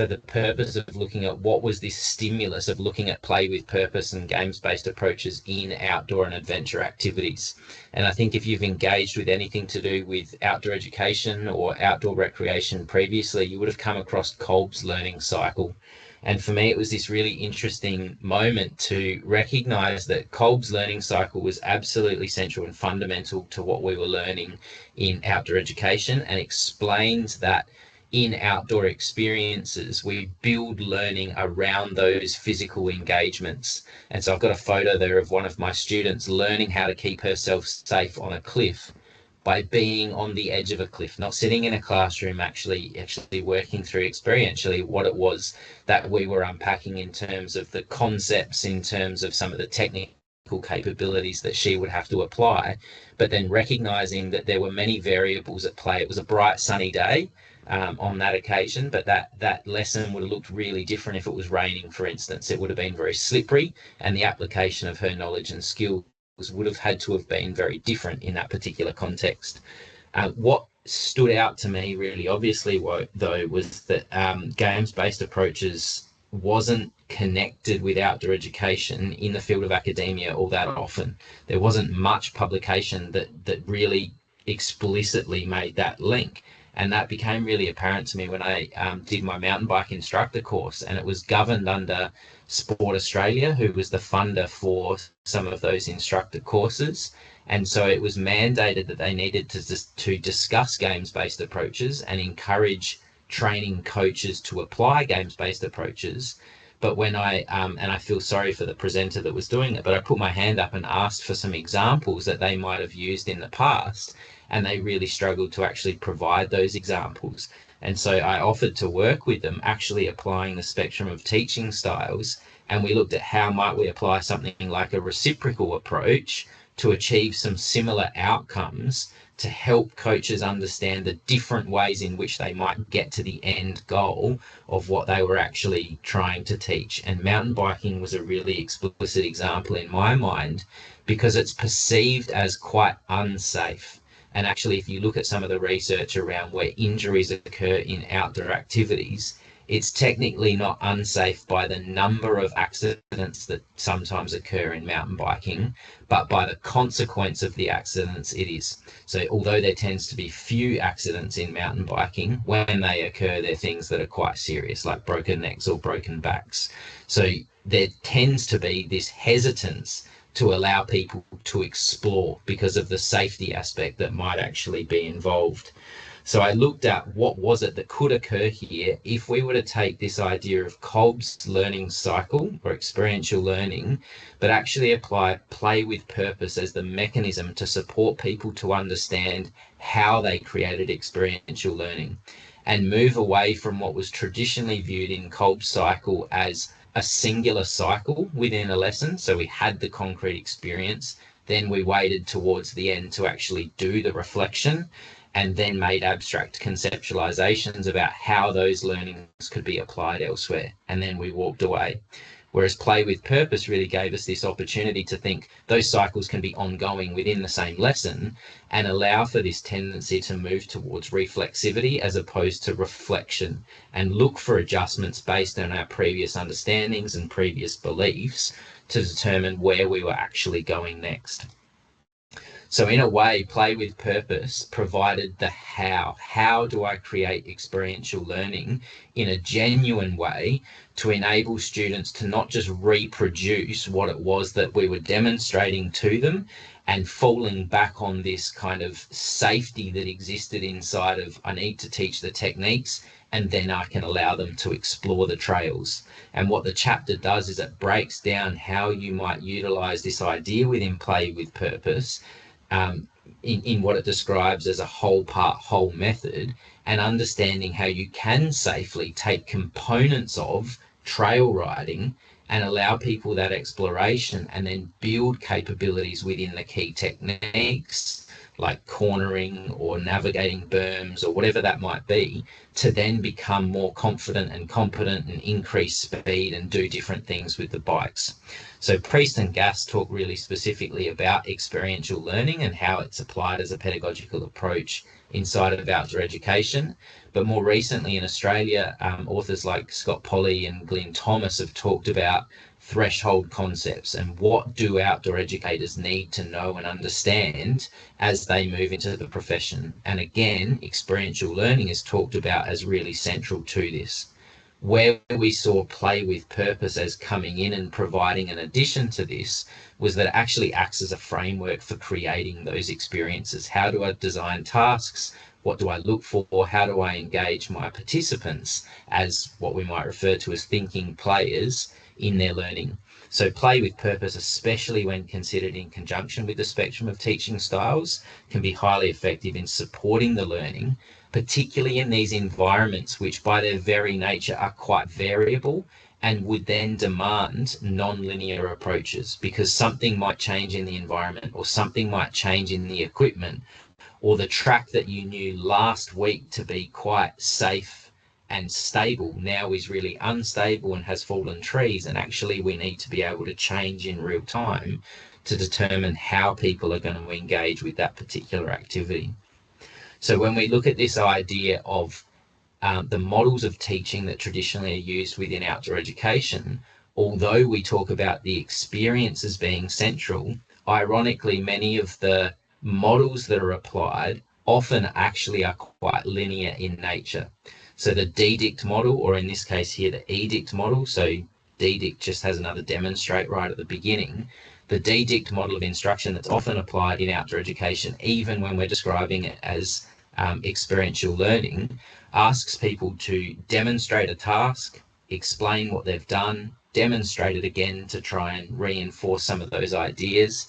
the purpose of looking at what was this stimulus of looking at play with purpose and games-based approaches in outdoor and adventure activities. And I think if you've engaged with anything to do with outdoor education or outdoor recreation previously, you would have come across Kolb's learning cycle. And for me, it was this really interesting moment to recognize that Kolb's learning cycle was absolutely central and fundamental to what we were learning in outdoor education, and explains that in outdoor experiences, we build learning around those physical engagements. And so I've got a photo there of one of my students learning how to keep herself safe on a cliff by being on the edge of a cliff, not sitting in a classroom, actually working through experientially what it was that we were unpacking in terms of the concepts, in terms of some of the technical capabilities that she would have to apply, but then recognizing that there were many variables at play. It was a bright sunny day on that occasion, but that lesson would have looked really different if it was raining, for instance. It would have been very slippery, and the application of her knowledge and skill would have had to have been very different in that particular context. What stood out to me really obviously, though, was that games-based approaches wasn't connected with outdoor education in the field of academia all that often. There wasn't much publication that really explicitly made that link. And that became really apparent to me when I did my mountain bike instructor course, and it was governed under Sport Australia, who was the funder for some of those instructor courses. And so it was mandated that they needed to discuss games-based approaches and encourage training coaches to apply games-based approaches. But when and I feel sorry for the presenter that was doing it, but I put my hand up and asked for some examples that they might have used in the past, and they really struggled to actually provide those examples. And so I offered to work with them, actually applying the spectrum of teaching styles, and we looked at how might we apply something like a reciprocal approach to achieve some similar outcomes to help coaches understand the different ways in which they might get to the end goal of what they were actually trying to teach. And mountain biking was a really explicit example in my mind, because it's perceived as quite unsafe. And actually, if you look at some of the research around where injuries occur in outdoor activities, it's technically not unsafe by the number of accidents that sometimes occur in mountain biking, but by the consequence of the accidents it is. So although there tends to be few accidents in mountain biking, when they occur, they're things that are quite serious, like broken necks or broken backs. So there tends to be this hesitance to allow people to explore because of the safety aspect that might actually be involved. So I looked at what was it that could occur here if we were to take this idea of Kolb's learning cycle or experiential learning, but actually apply play with purpose as the mechanism to support people to understand how they created experiential learning, and move away from what was traditionally viewed in Kolb's cycle as a singular cycle within a lesson. So we had the concrete experience, then we waited towards the end to actually do the reflection, and then made abstract conceptualizations about how those learnings could be applied elsewhere. And then we walked away. Whereas play with purpose really gave us this opportunity to think those cycles can be ongoing within the same lesson, and allow for this tendency to move towards reflexivity as opposed to reflection, and look for adjustments based on our previous understandings and previous beliefs to determine where we were actually going next. So in a way, play with purpose provided the how. How do I create experiential learning in a genuine way to enable students to not just reproduce what it was that we were demonstrating to them, and falling back on this kind of safety that existed inside of, I need to teach the techniques and then I can allow them to explore the trails. And what the chapter does is it breaks down how you might utilize this idea within play with purpose in what it describes as a whole part, whole method, and understanding how you can safely take components of trail riding and allow people that exploration, and then build capabilities within the key techniques like cornering or navigating berms or whatever that might be, to then become more confident and competent and increase speed and do different things with the bikes. So Priest and Gass talk really specifically about experiential learning and how it's applied as a pedagogical approach inside of outdoor education. But more recently in Australia, authors like Scott Polly and Glyn Thomas have talked about threshold concepts and what do outdoor educators need to know and understand as they move into the profession. And again, experiential learning is talked about as really central to this. Where we saw play with purpose as coming in and providing an addition to this was that it actually acts as a framework for creating those experiences. How do I design tasks? What do I look for? How do I engage my participants as what we might refer to as thinking players in their learning? So play with purpose, especially when considered in conjunction with the spectrum of teaching styles, can be highly effective in supporting the learning, particularly in these environments which by their very nature are quite variable and would then demand non-linear approaches, because something might change in the environment, or something might change in the equipment, or the track that you knew last week to be quite safe and stable now is really unstable and has fallen trees, and actually we need to be able to change in real time to determine how people are going to engage with that particular activity. So when we look at this idea of the models of teaching that traditionally are used within outdoor education, although we talk about the experience as being central, ironically, many of the models that are applied often actually are quite linear in nature. So the DDICT model, or in this case here, the EDICT model, so DDICT just has another demonstrate right at the beginning. The DDICT model of instruction that's often applied in outdoor education, even when we're describing it as experiential learning, asks people to demonstrate a task, explain what they've done, demonstrate it again to try and reinforce some of those ideas,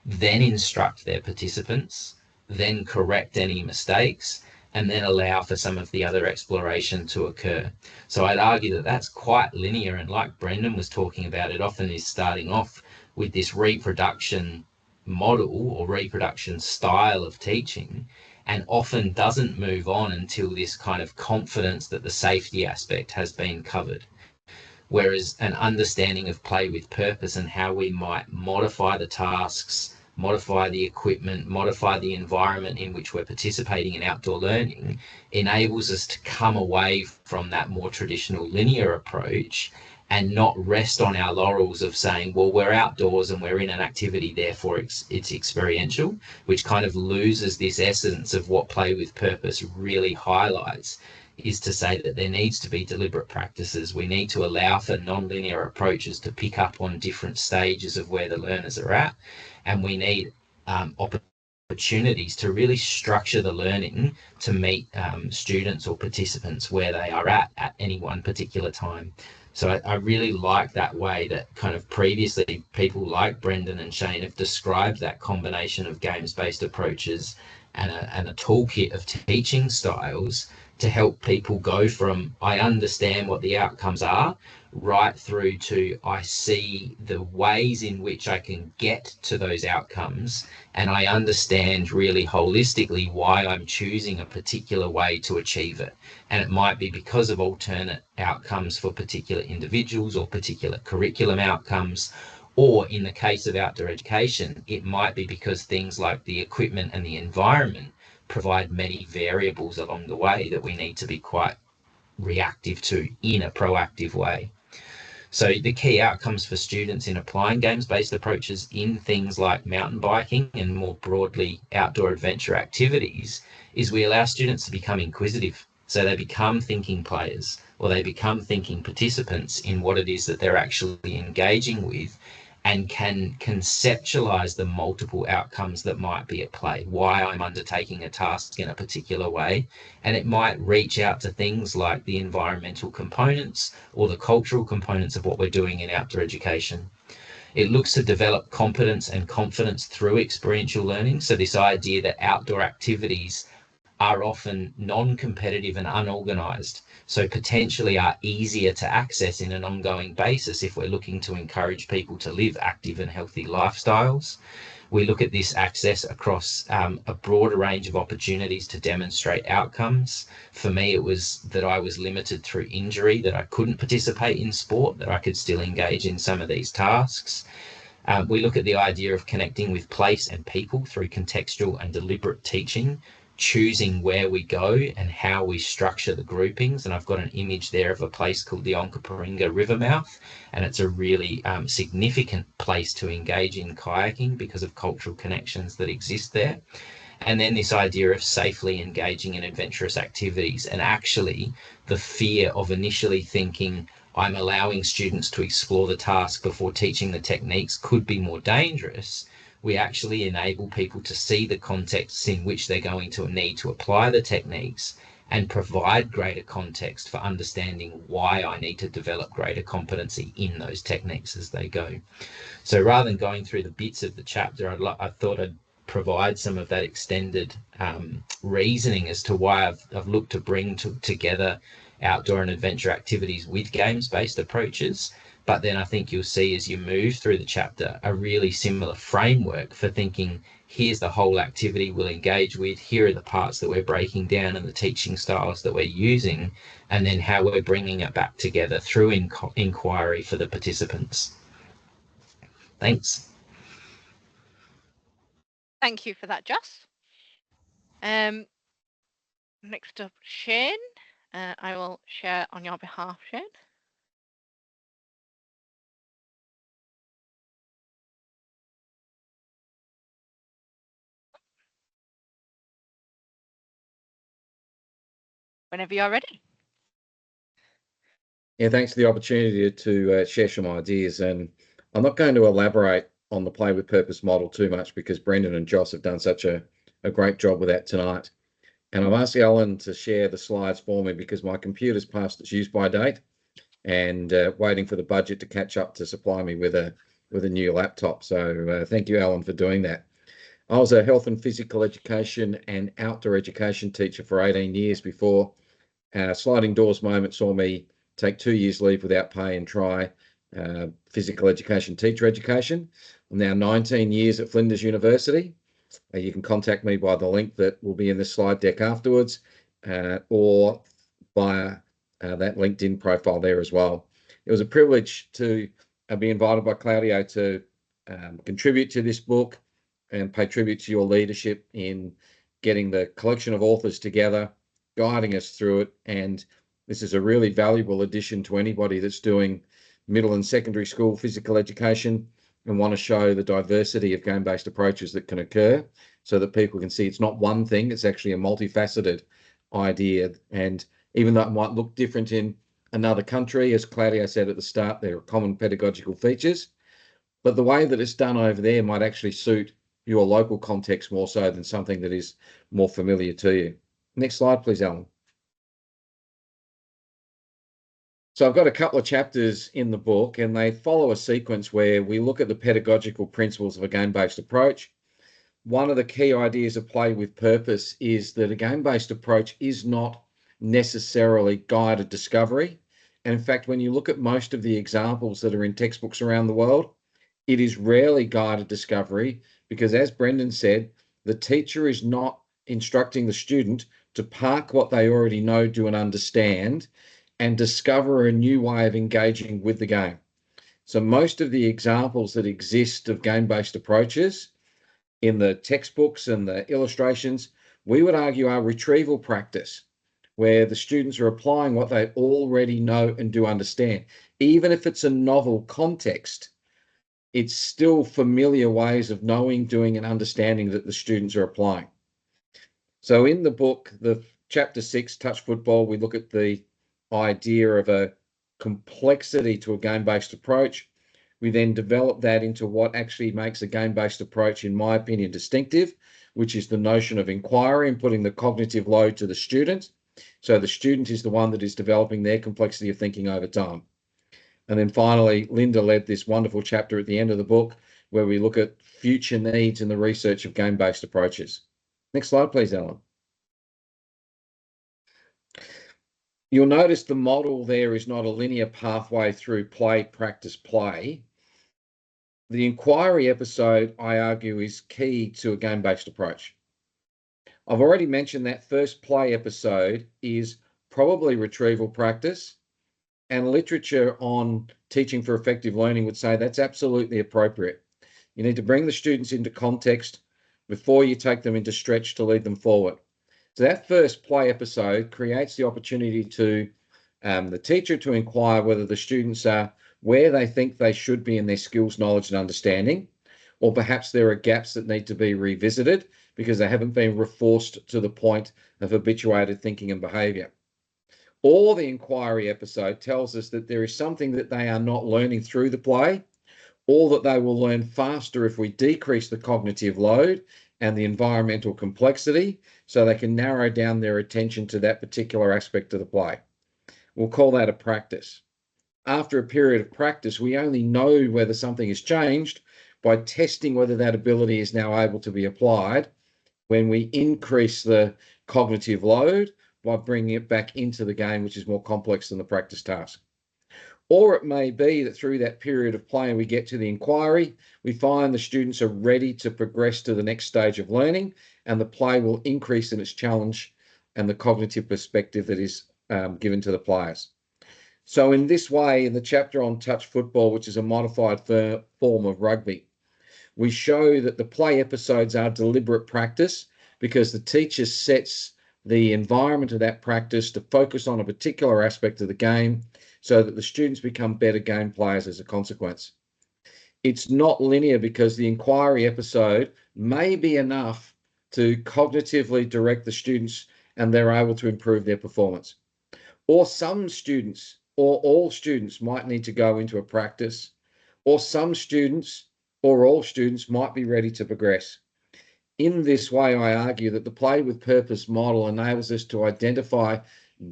then instruct their participants, then correct any mistakes, and then allow for some of the other exploration to occur. So I'd argue that that's quite linear, and like Brendan was talking about, it often is starting off with this reproduction model or reproduction style of teaching, and often doesn't move on until this kind of confidence that the safety aspect has been covered. Whereas an understanding of play with purpose and how we might modify the tasks, modify the equipment, modify the environment in which we're participating in outdoor learning enables us to come away from that more traditional linear approach and not rest on our laurels of saying, well, we're outdoors and we're in an activity, therefore it's experiential, which kind of loses this essence of what play with purpose really highlights, is to say that there needs to be deliberate practices. We need to allow for non-linear approaches to pick up on different stages of where the learners are at, and we need opportunities to really structure the learning to meet students or participants where they are at any one particular time. So I really like that way that kind of previously people like Brendan and Shane have described that combination of games-based approaches and a toolkit of teaching styles to help people go from I understand what the outcomes are right through to I see the ways in which I can get to those outcomes, and I understand really holistically why I'm choosing a particular way to achieve it. And it might be because of alternate outcomes for particular individuals or particular curriculum outcomes, or in the case of outdoor education, it might be because things like the equipment and the environment provide many variables along the way that we need to be quite reactive to in a proactive way. So the key outcomes for students in applying games-based approaches in things like mountain biking and more broadly outdoor adventure activities is we allow students to become inquisitive. So they become thinking players, or they become thinking participants in what it is that they're actually engaging with, and can conceptualize the multiple outcomes that might be at play, why I'm undertaking a task in a particular way. And it might reach out to things like the environmental components or the cultural components of what we're doing in outdoor education. It looks to develop competence and confidence through experiential learning. So this idea that outdoor activities are often non-competitive and unorganized, so potentially are easier to access in an ongoing basis if we're looking to encourage people to live active and healthy lifestyles. We look at this access across a broader range of opportunities to demonstrate outcomes. For me, it was that I was limited through injury, that I couldn't participate in sport, that I could still engage in some of these tasks. We look at the idea of connecting with place and people through contextual and deliberate teaching, choosing where we go and how we structure the groupings. And I've got an image there of a place called the Onkaparinga River mouth, and it's a really significant place to engage in kayaking because of cultural connections that exist there. And then this idea of safely engaging in adventurous activities, and actually the fear of initially thinking I'm allowing students to explore the task before teaching the techniques could be more dangerous. We actually enable people to see the contexts in which they're going to need to apply the techniques and provide greater context for understanding why I need to develop greater competency in those techniques as they go. So rather than going through the bits of the chapter, I thought I'd provide some of that extended reasoning as to why I've looked to bring together outdoor and adventure activities with games-based approaches. But then I think you'll see as you move through the chapter a really similar framework for thinking, here's the whole activity we'll engage with, here are the parts that we're breaking down and the teaching styles that we're using, and then how we're bringing it back together through inquiry for the participants. Thanks. Thank you for that, Joss. Next up, Shane. I will share on your behalf, Shane. whenever you're ready. Yeah, thanks for the opportunity to share some ideas. And I'm not going to elaborate on the play with purpose model too much because Brendan and Joss have done such a great job with that tonight. And I've asked Ellen to share the slides for me because my computer's past its use by date and waiting for the budget to catch up to supply me with a new laptop. So thank you, Ellen, for doing that. I was a health and physical education and outdoor education teacher for 18 years before sliding doors moment saw me take 2 years leave without pay and try physical education teacher education. I'm now 19 years at Flinders University. You can contact me by the link that will be in the slide deck afterwards or via that LinkedIn profile there as well. It was a privilege to be invited by Claudio to contribute to this book and pay tribute to your leadership in getting the collection of authors together, guiding us through it. And this is a really valuable addition to anybody that's doing middle and secondary school physical education and want to show the diversity of game-based approaches that can occur so that people can see it's not one thing, it's actually a multifaceted idea. And even though it might look different in another country, as Claudio said at the start, there are common pedagogical features, but the way that it's done over there might actually suit your local context more so than something that is more familiar to you. Next slide, please, Ellen. So I've got a couple of chapters in the book and they follow a sequence where we look at the pedagogical principles of a game-based approach. One of the key ideas of play with purpose is that a game-based approach is not necessarily guided discovery. And in fact, when you look at most of the examples that are in textbooks around the world, it is rarely guided discovery because, as Brendan said, the teacher is not instructing the student to park what they already know, do and understand and discover a new way of engaging with the game. So most of the examples that exist of game-based approaches in the textbooks and the illustrations, we would argue are retrieval practice, where the students are applying what they already know and do understand. Even if it's a novel context, it's still familiar ways of knowing, doing, and understanding that the students are applying. So in the book, the chapter 6, Touch Football, we look at the idea of a complexity to a game-based approach. We then develop that into what actually makes a game-based approach, in my opinion, distinctive, which is the notion of inquiry and putting the cognitive load to the student. So the student is the one that is developing their complexity of thinking over time. And then finally, Linda led this wonderful chapter at the end of the book where we look at future needs in the research of game-based approaches. Next slide, please, Ellen. You'll notice the model there is not a linear pathway through play, practice, play. The inquiry episode, I argue, is key to a game-based approach. I've already mentioned that first play episode is probably retrieval practice, and literature on teaching for effective learning would say that's absolutely appropriate. You need to bring the students into context before you take them into stretch to lead them forward. So that first play episode creates the opportunity to the teacher to inquire whether the students are where they think they should be in their skills, knowledge, and understanding, or perhaps there are gaps that need to be revisited because they haven't been reinforced to the point of habituated thinking and behaviour. Or the inquiry episode tells us that there is something that they are not learning through the play, or that they will learn faster if we decrease the cognitive load and the environmental complexity so they can narrow down their attention to that particular aspect of the play. We'll call that a practice. After a period of practice, we only know whether something has changed by testing whether that ability is now able to be applied when we increase the cognitive load by bringing it back into the game, which is more complex than the practice task. Or it may be that through that period of play and we get to the inquiry, we find the students are ready to progress to the next stage of learning and the play will increase in its challenge and the cognitive perspective that is given to the players. So in this way, in the chapter on touch football, which is a modified form of rugby, we show that the play episodes are deliberate practice because the teacher sets the environment of that practice to focus on a particular aspect of the game so that the students become better game players as a consequence. It's not linear because the inquiry episode may be enough to cognitively direct the students and they're able to improve their performance. Or some students or all students might need to go into a practice, or some students or all students might be ready to progress. In this way, I argue that the play with purpose model enables us to identify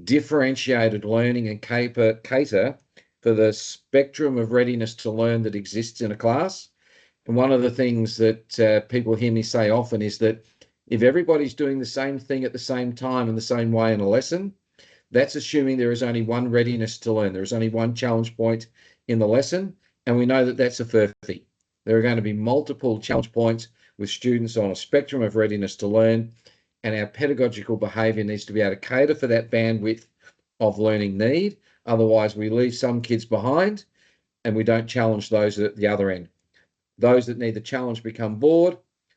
differentiated learning and cater for the spectrum of readiness to learn that exists in a class. And one of the things that people hear me say often is that if everybody's doing the same thing at the same time in the same way in a lesson, that's assuming there is only one readiness to learn. There is only one challenge point in the lesson, and we know that that's a furphy. There are going to be multiple challenge points with students on a spectrum of readiness to learn, and our pedagogical behaviour needs to be able to cater for that bandwidth of learning need. Otherwise, we leave some kids behind and we don't challenge those at the other end. Those that need the challenge become bored.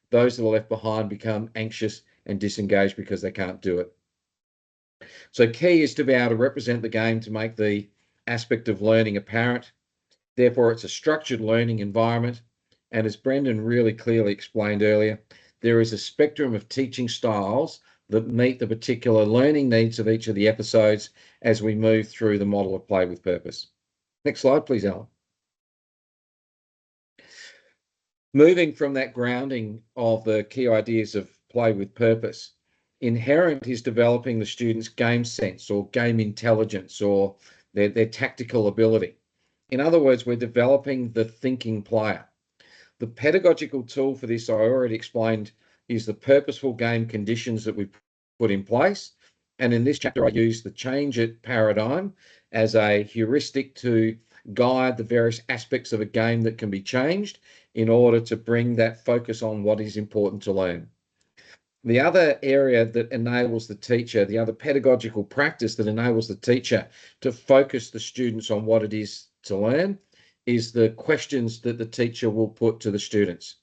Those that are left behind become anxious and disengaged because they can't do it. So key is to be able to represent the game to make the aspect of learning apparent. Therefore, it's a structured learning environment. And as Brendan really clearly explained earlier, there is a spectrum of teaching styles that meet the particular learning needs of each of the episodes as we move through the model of play with purpose. Next slide, please, Ellen. Moving from that grounding of the key ideas of play with purpose, inherent is developing the students' game sense or game intelligence or their tactical ability. In other words, we're developing the thinking player. The pedagogical tool for this, I already explained, is the purposeful game conditions that we put in place. And in this chapter, I use the change it paradigm as a heuristic to guide the various aspects of a game that can be changed in order to bring that focus on what is important to learn. The other area that enables the teacher, the other pedagogical practice that enables the teacher to focus the students on what it is to learn, is the questions that the teacher will put to the students.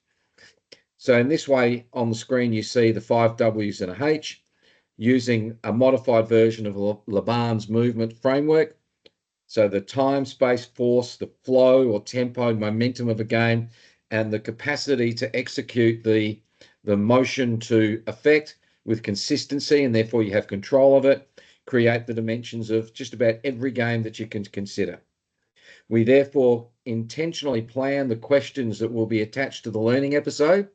So in this way, on the screen, you see the 5 W's and a H using a modified version of Laban's movement framework. So the time, space, force, the flow or tempo, momentum of a game, and the capacity to execute the motion to effect with consistency, and therefore you have control of it, create the dimensions of just about every game that you can consider. We therefore intentionally plan the questions that will be attached to the learning episode.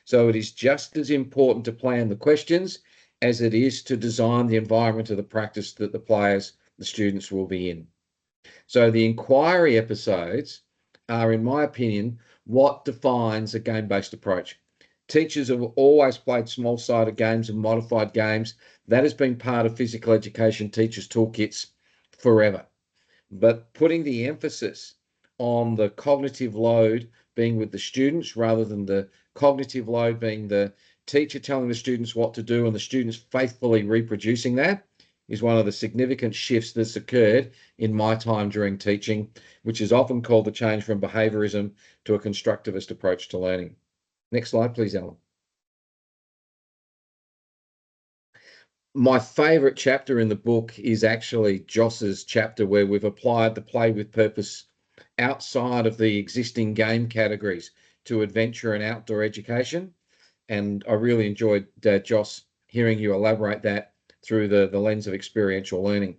So it is just as important to plan the questions as it is to design the environment of the practice that the players, the students will be in. So the inquiry episodes are, in my opinion, what defines a game-based approach. Teachers have always played small-sided games and modified games. That has been part of physical education teachers' toolkits forever. But putting the emphasis on the cognitive load being with the students rather than the cognitive load being the teacher telling the students what to do and the students faithfully reproducing that is one of the significant shifts that's occurred in my time during teaching, which is often called the change from behaviorism to a constructivist approach to learning. Next slide, please, Ellen. My favourite chapter in the book is actually Joss's chapter where we've applied the play with purpose outside of the existing game categories to adventure and outdoor education. And I really enjoyed, Joss, hearing you elaborate that through the lens of experiential learning.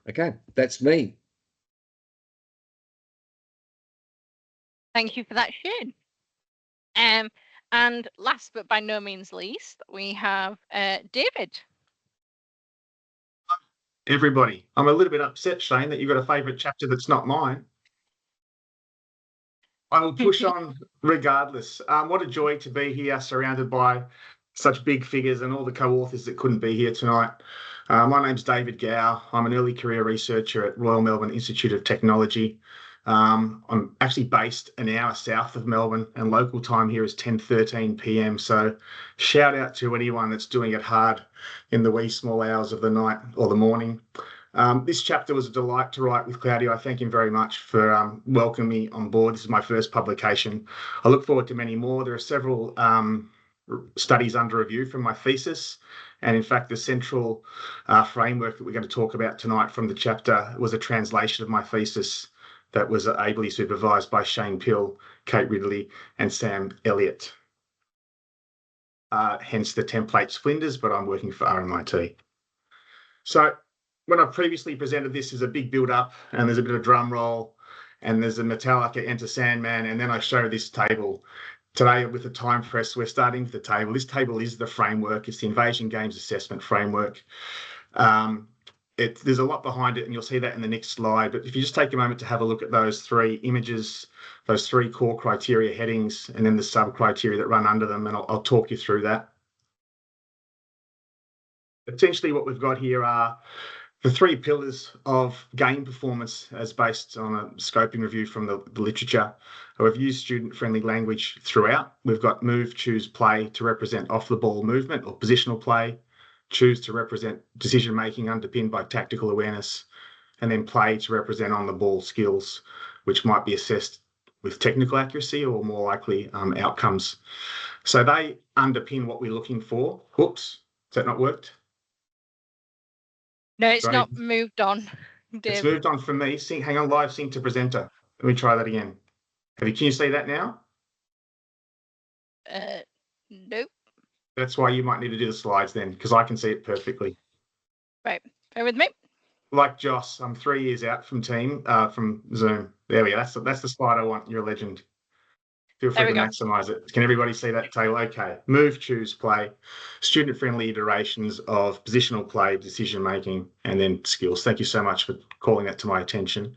Okay, that's me. Thank you for that, Shane. And last but by no means least, we have David. Everybody, I'm a little bit upset, Shane, that you've got a favourite chapter that's not mine. I will push on regardless. What a joy to be here surrounded by such big figures and all the co-authors that couldn't be here tonight. My name's David Gow. I'm an early career researcher at Royal Melbourne Institute of Technology. I'm actually based an hour south of Melbourne and local time here is 10:13 p.m. So shout out to anyone that's doing it hard in the wee small hours of the night or the morning. This chapter was a delight to write with Claudio. I thank him very much for welcoming me on board. This is my first publication. I look forward to many more. There are several studies under review from my thesis. And in fact, the central framework that we're going to talk about tonight from the chapter was a translation of my thesis that was ably supervised by Shane Pill, Kate Ridley, and Sam Elliott. Hence the template's Flinders, but I'm working for RMIT. So when I previously presented this as a big build-up, and there's a bit of drum roll, and there's a Metallica Enter Sandman, and then I show this table. Today, with the time press, we're starting with the table. This table is the framework. It's the Invasion Games Assessment Framework. There's a lot behind it, and you'll see that in the next slide. But if you just take a moment to have a look at those three images, those three core criteria headings, and then the sub-criteria that run under them, and I'll talk you through that. Essentially, what we've got here are the three pillars of game performance as based on a scoping review from the literature. We've used student-friendly language throughout. We've got move, choose, play to represent off-the-ball movement or positional play, choose to represent decision-making underpinned by tactical awareness, and then play to represent on-the-ball skills, which might be assessed with technical accuracy or more likely outcomes. So they underpin what we're looking for. Whoops, has that not worked? No, it's not moved on. It's moved on from me. Hang on, live sync to presenter. Let me try that again. Can you see that now? Nope. That's why you might need to do the slides then, because I can see it perfectly. Right, bear with me. Like Joss, I'm 3 years out from Zoom. There we go. That's the slide I want. You're a legend. Feel free to maximize it. Can everybody see that table? Okay. Move, choose, play. Student-friendly iterations of positional play, decision-making, and then skills. Thank you so much for calling that to my attention.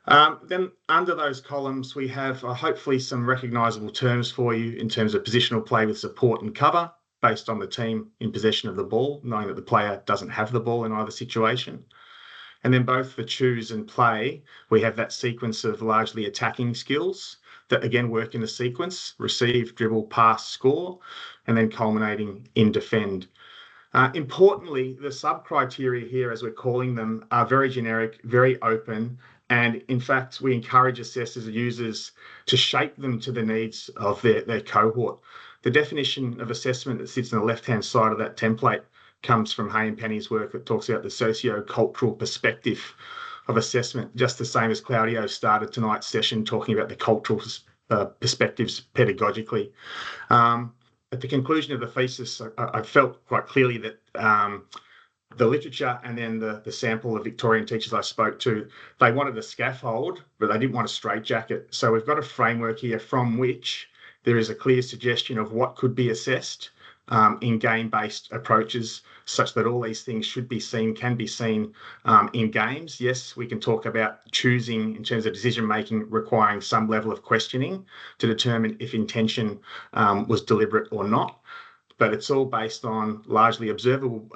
Then under those columns, we have hopefully some recognisable terms for you in terms of positional play with support and cover based on the team in possession of the ball, knowing that the player doesn't have the ball in either situation. And then both for choose and play, we have that sequence of largely attacking skills that again work in a sequence: receive, dribble, pass, score, and then culminating in defend. Importantly, the sub-criteria here, as we're calling them, are very generic, very open, and in fact, we encourage assessors and users to shape them to the needs of their cohort. The definition of assessment that sits on the left-hand side of that template comes from Hay and Penny's work that talks about the socio-cultural perspective of assessment, just the same as Claudio started tonight's session talking about the cultural perspectives pedagogically. At the conclusion of the thesis, I felt quite clearly that the literature and then the sample of Victorian teachers I spoke to, they wanted a scaffold, but they didn't want a straitjacket. So we've got a framework here from which there is a clear suggestion of what could be assessed in game-based approaches, such that all these things can be seen in games. Yes, we can talk about choosing in terms of decision-making requiring some level of questioning to determine if intention was deliberate or not, but it's all based on largely observable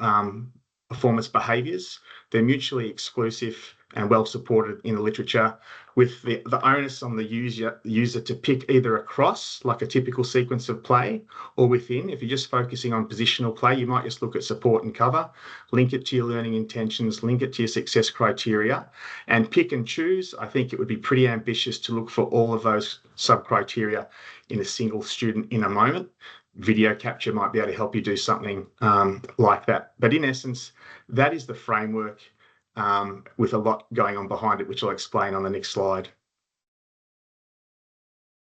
performance behaviours. They're mutually exclusive and well supported in the literature, with the onus on the user to pick either across, like a typical sequence of play, or within. If you're just focusing on positional play, you might just look at support and cover, link it to your learning intentions, link it to your success criteria, and pick and choose. I think it would be pretty ambitious to look for all of those sub-criteria in a single student in a moment. Video capture might be able to help you do something like that. But in essence, that is the framework with a lot going on behind it, which I'll explain on the next slide.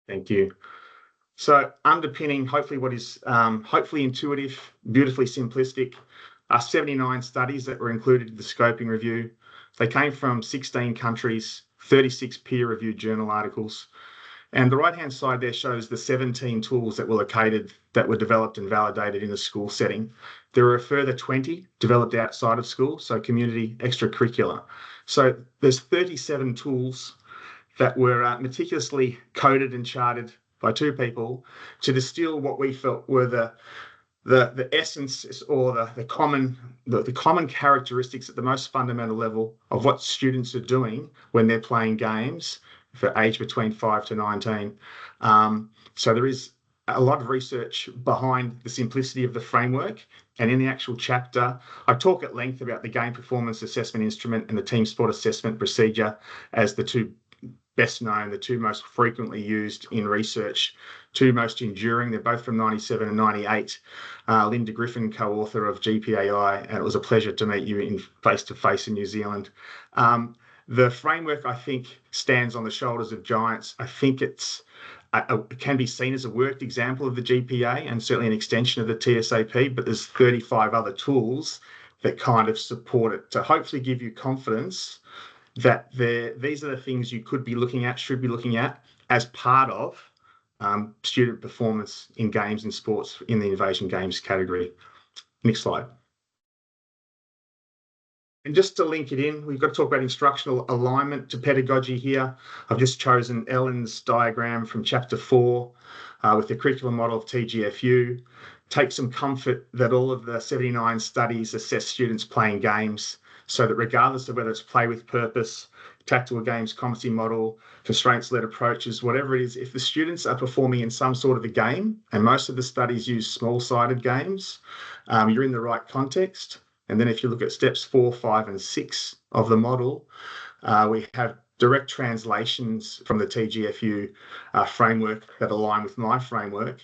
Thank you. So underpinning hopefully what is hopefully intuitive, beautifully simplistic, are 79 studies that were included in the scoping review. They came from 16 countries, 36 peer-reviewed journal articles. And the right-hand side there shows the 17 tools that were located, that were developed and validated in a school setting. There are a further 20 developed outside of school, so community extracurricular. So there's 37 tools that were meticulously coded and charted by two people to distill what we felt were the essence or the common characteristics at the most fundamental level of what students are doing when they're playing games for age between 5 to 19. So there is a lot of research behind the simplicity of the framework. And in the actual chapter, I talk at length about the game performance assessment instrument and the team sport assessment procedure as the two best known, the two most frequently used in research, two most enduring. They're both from 97 and 98. Linda Griffin, co-author of GBAs, and it was a pleasure to meet you in face-to-face in New Zealand. The framework, I think, stands on the shoulders of giants. I think it can be seen as a worked example of the GPA and certainly an extension of the TSAP, but there's 35 other tools that kind of support it to hopefully give you confidence that these are the things you could be looking at, should be looking at as part of student performance in games and sports in the innovation games category. Next slide. And just to link it in, we've got to talk about instructional alignment to pedagogy here. I've just chosen Ellen's diagram from chapter 4 with the curriculum model of TGfU. Take some comfort that all of the 79 studies assess students playing games, so that regardless of whether it's play with purpose, tactical games, competency model, constraints-led approaches, whatever it is, if the students are performing in some sort of a game, and most of the studies use small-sided games, you're in the right context. And then if you look at steps 4, 5, and 6 of the model, we have direct translations from the TGfU framework that align with my framework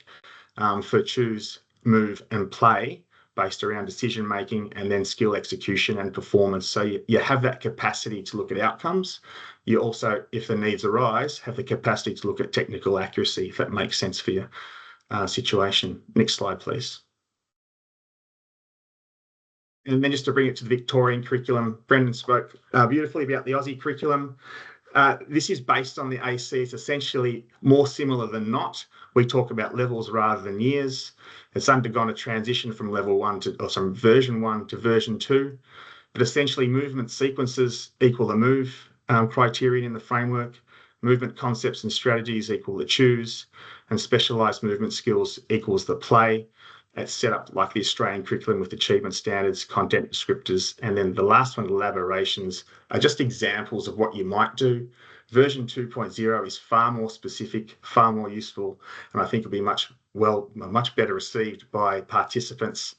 for choose, move, and play, based around decision making and then skill execution and performance. So you have that capacity to look at outcomes. You also, if the needs arise, have the capacity to look at technical accuracy, if that makes sense for your situation. Next slide, please. And then just to bring it to the Victorian curriculum, Brendan spoke beautifully about the Aussie curriculum. This is based on the AC. It's essentially more similar than not. We talk about levels rather than years. It's undergone a transition from version 1 to version 2. But essentially, movement sequences equal the move criterion in the framework. Movement concepts and strategies equal the choose. And specialised movement skills equals the play. It's set up like the Australian curriculum with achievement standards, content descriptors, and then the last one, elaborations, are just examples of what you might do. Version 2.0 is far more specific, far more useful, and I think it'll be much better received by participants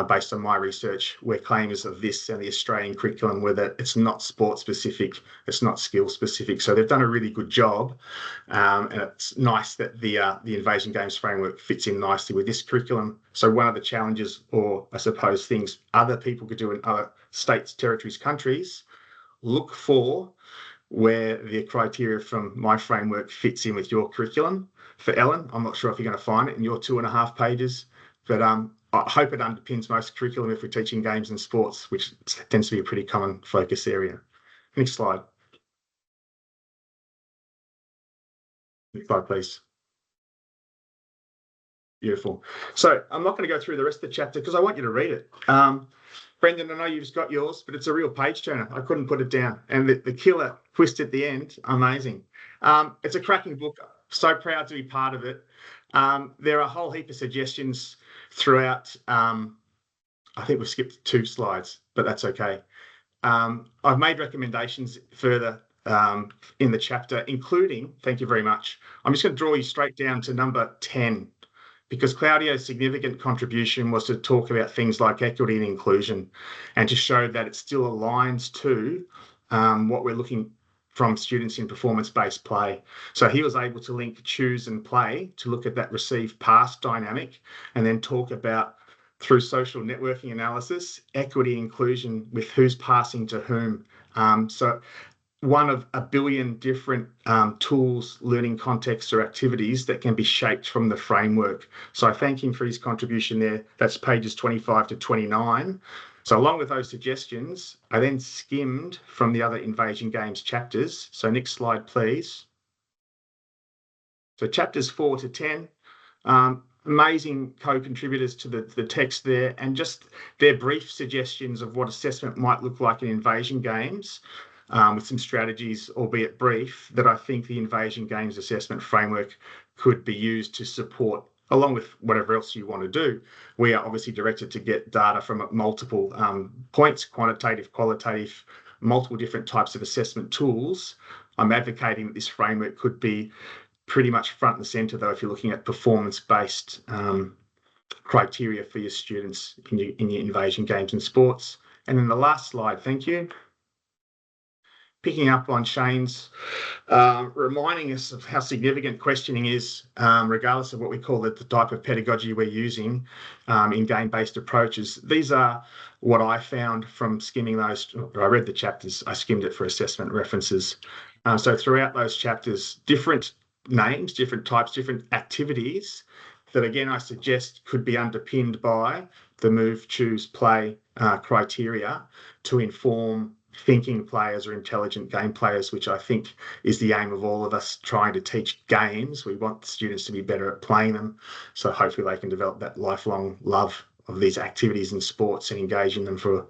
based on my research, where claims of this and the Australian curriculum were that it's not sport specific, it's not skill specific. So they've done a really good job, and it's nice that the Innovation Games framework fits in nicely with this curriculum. So one of the challenges, or I suppose things other people could do in other states, territories, countries, look for where the criteria from my framework fits in with your curriculum. For Ellen, I'm not sure if you're going to find it in your 2.5 pages, but I hope it underpins most curriculum if we're teaching games and sports, which tends to be a pretty common focus area. Next slide. Next slide, please. Beautiful. So I'm not going to go through the rest of the chapter because I want you to read it. Brendan, I know you've got yours, but it's a real page turner. I couldn't put it down. And the killer twist at the end, amazing. It's a cracking book. So proud to be part of it. There are a whole heap of suggestions throughout. I think we've skipped 2 slides, but that's okay. I've made recommendations further in the chapter, including, thank you very much. I'm just going to draw you straight down to number 10. Because Claudio's significant contribution was to talk about things like equity and inclusion and to show that it still aligns to what we're looking from students in performance-based play. So he was able to link choose and play to look at that receive-pass dynamic and then talk about, through social networking analysis, equity and inclusion with who's passing to whom. So one of a billion different tools, learning contexts or activities that can be shaped from the framework. So I thank him for his contribution there. That's pages 25 to 29. So along with those suggestions, I then skimmed from the other Invasion Games chapters. So next slide, please. So chapters 4 to 10, amazing co-contributors to the text there, and just their brief suggestions of what assessment might look like in Invasion Games. With some strategies, albeit brief, that I think the Invasion Games assessment framework could be used to support, along with whatever else you want to do. We are obviously directed to get data from multiple points, quantitative, qualitative, multiple different types of assessment tools. I'm advocating that this framework could be pretty much front and centre, though, if you're looking at performance-based criteria for your students in your Invasion Games and sports. And then the last slide, thank you. Picking up on Shane's reminding us of how significant questioning is, regardless of what we call it, the type of pedagogy we're using in game-based approaches. These are what I found from skimming those. I read the chapters, I skimmed it for assessment references. So throughout those chapters, different names, different types, different activities that, again, I suggest could be underpinned by the move, choose, play criteria to inform thinking players or intelligent game players, which I think is the aim of all of us trying to teach games. We want students to be better at playing them. So hopefully they can develop that lifelong love of these activities and sports and engage in them for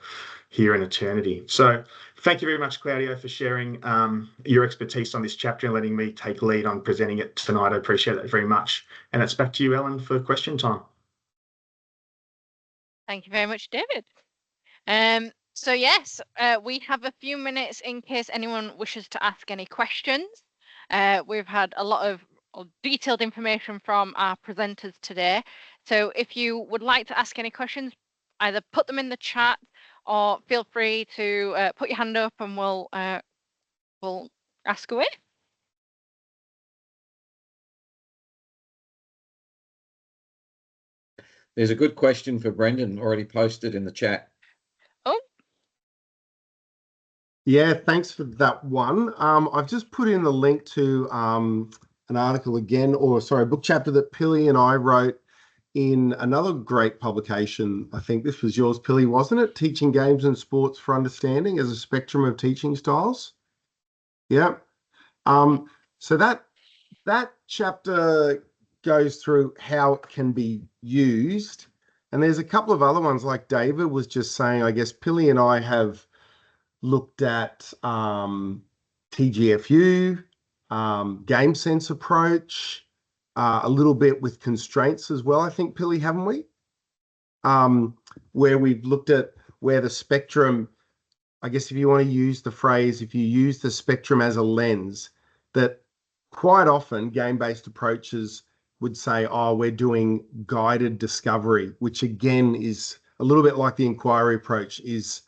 here in eternity. So thank you very much, Claudio, for sharing your expertise on this chapter and letting me take lead on presenting it tonight. I appreciate that very much. And it's back to you, Ellen, for question time. Thank you very much, David. So yes, we have a few minutes in case anyone wishes to ask any questions. We've had a lot of detailed information from our presenters today. So if you would like to ask any questions, either put them in the chat or feel free to put your hand up and we'll ask away. There's a good question for Brendan already posted in the chat. Oh. Yeah, thanks for that one. I've just put in the link to an article again, or sorry, a book chapter that Pilly and I wrote in another great publication. I think this was yours, Pilly, wasn't it? Teaching Games and Sports for Understanding as a Spectrum of Teaching Styles. Yeah. So that chapter goes through how it can be used. And there's a couple of other ones, like David was just saying. I guess Pilly and I have looked at TGfU, game sense approach, a little bit with constraints as well, I think, Pilly, haven't we? Where we've looked at where the spectrum, I guess if you want to use the phrase, if you use the spectrum as a lens, that quite often game-based approaches would say, oh, we're doing guided discovery, which again is a little bit like the inquiry approach, is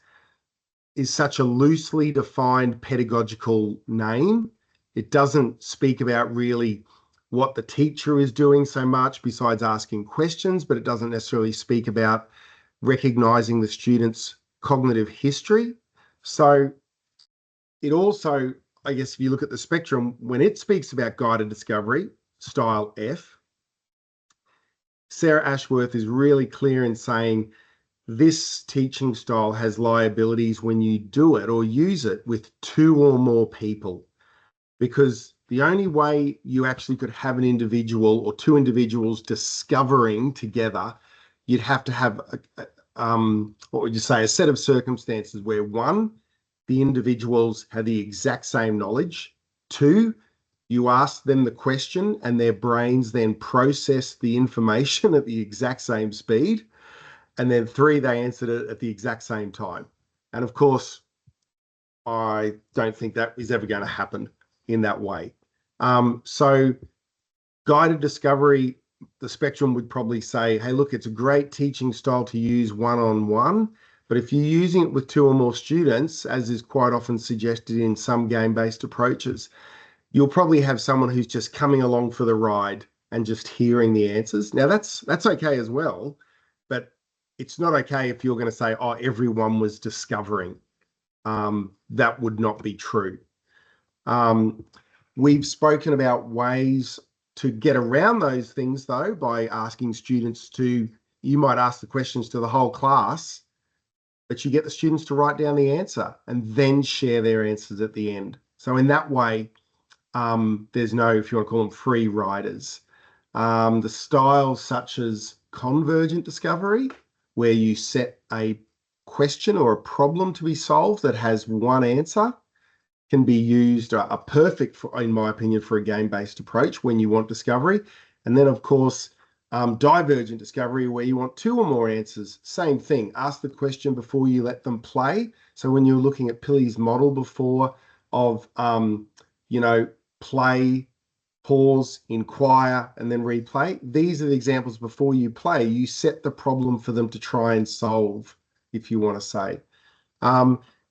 such a loosely defined pedagogical name. It doesn't speak about really what the teacher is doing so much besides asking questions, but it doesn't necessarily speak about recognizing the student's cognitive history. So it also, I guess, if you look at the spectrum, when it speaks about guided discovery, style F, Sarah Ashworth is really clear in saying this teaching style has liabilities when you do it or use it with two or more people, because the only way you actually could have an individual or two individuals discovering together, you'd have to have what would you say, a set of circumstances where one, the individuals have the exact same knowledge. Two, you ask them the question and their brains then process the information at the exact same speed. And then three, they answered it at the exact same time. And of course, I don't think that is ever going to happen in that way. So guided discovery, the spectrum would probably say, hey, look, it's a great teaching style to use one-on-one, but if you're using it with two or more students, as is quite often suggested in some game-based approaches, you'll probably have someone who's just coming along for the ride and just hearing the answers. Now, that's okay as well, but it's not okay if you're going to say, oh, everyone was discovering. That would not be true. We've spoken about ways to get around those things, though, by asking students to, you might ask the questions to the whole class, but you get the students to write down the answer and then share their answers at the end. So in that way, there's no, if you want to call them free riders. The styles such as convergent discovery, where you set a question or a problem to be solved that has one answer, can be used, are perfect, for, in my opinion, for a game-based approach when you want discovery. And then, of course, divergent discovery, where you want two or more answers. Same thing, ask the question before you let them play. So when you're looking at Pilly's model before of, play, pause, inquire, and then replay, these are the examples before you play. You set the problem for them to try and solve, if you want to say.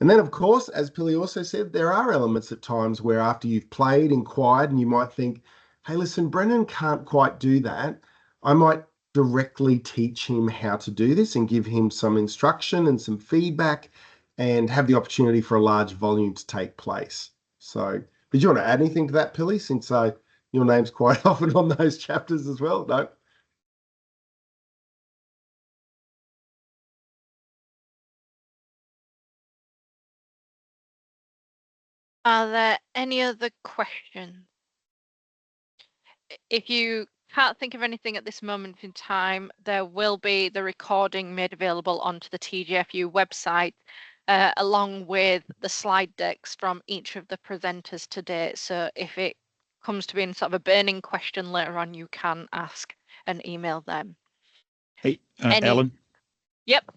And then, of course, as Pilly also said, there are elements at times where after you've played, inquired, and you might think, hey, listen, Brendan can't quite do that. I might directly teach him how to do this and give him some instruction and some feedback and have the opportunity for a large volume to take place. So did you want to add anything to that, Pilly, since your name's quite often on those chapters as well? No? Are there any other questions? If you can't think of anything at this moment in time, there will be the recording made available onto the TGfU website, along with the slide decks from each of the presenters today. So if it comes to being sort of a burning question later on, you can ask and email them. Hey, Ellen. Yep.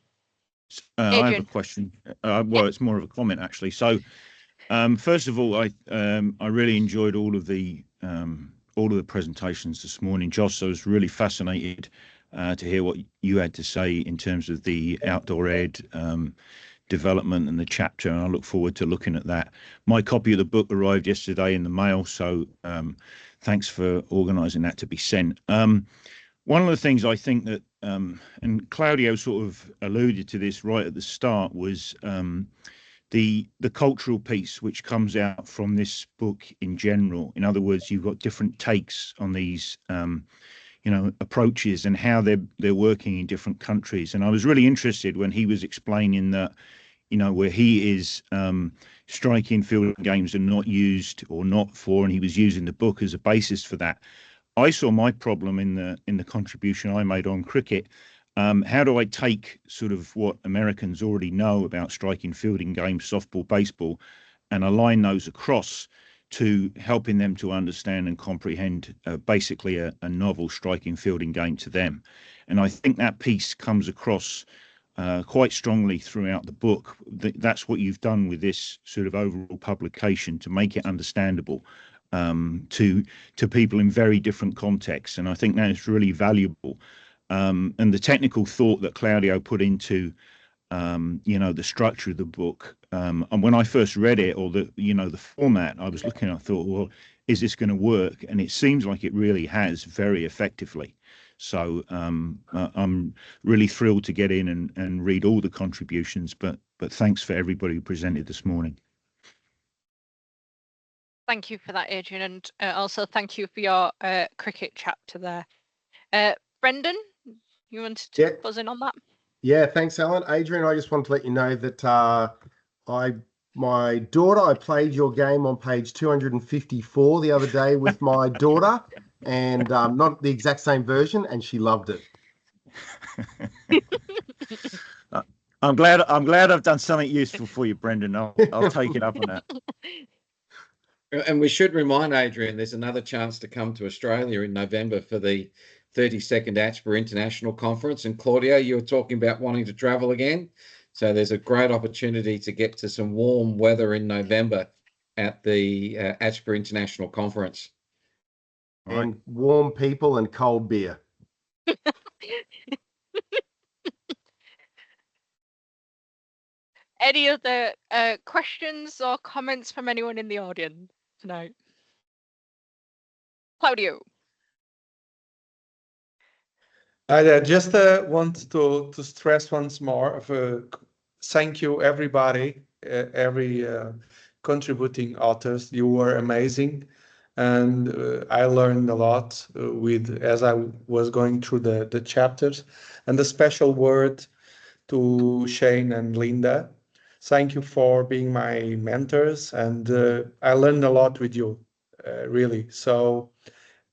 I have a question. Well, it's more of a comment actually. So, first of all, I really enjoyed all of the presentations this morning. Joss, I was really fascinated to hear what you had to say in terms of the outdoor ed development and the chapter, and I look forward to looking at that. My copy of the book arrived yesterday in the mail, so thanks for organising that to be sent. One of the things I think that, and Claudio sort of alluded to this right at the start, was the cultural piece which comes out from this book in general. In other words, you've got different takes on these approaches and how they're working in different countries. And I was really interested when he was explaining that, where he is striking field games are not used or not for, and he was using the book as a basis for that. I saw my problem in the contribution I made on cricket. How do I take sort of what Americans already know about striking fielding games, softball, baseball, and align those across to helping them to understand and comprehend basically a novel striking fielding game to them? And I think that piece comes across quite strongly throughout the book. That's what you've done with this sort of overall publication, to make it understandable to people in very different contexts. And I think that is really valuable. And the technical thought that Claudio put into the structure of the book, and when I first read it, or the format, I was looking, I thought, well, is this going to work? And it seems like it really has, very effectively. So I'm really thrilled to get in and read all the contributions, but thanks for everybody who presented this morning. Thank you for that, Adrian, and also thank you for your cricket chapter there. Brendan, you wanted to buzz in on that? Yeah, thanks, Ellen. Adrian, I just wanted to let you know that my daughter, I played your game on page 254 the other day with my daughter, and not the exact same version, and she loved it. I'm glad I've done something useful for you, Brendan. I'll take it up on that. And we should remind Adrian, there's another chance to come to Australia in November for the 32nd ACHBA International Conference. And Claudio, you were talking about wanting to travel again. So there's a great opportunity to get to some warm weather in November at the ACHBA International Conference. And warm people and cold beer. Any other questions or comments from anyone in the audience tonight? Claudio. I just want to stress once more thank you everybody, every contributing authors. You were amazing, and I learned a lot as I was going through the chapters. And a special word to Shane and Linda. Thank you for being my mentors, and I learned a lot with you, really. So.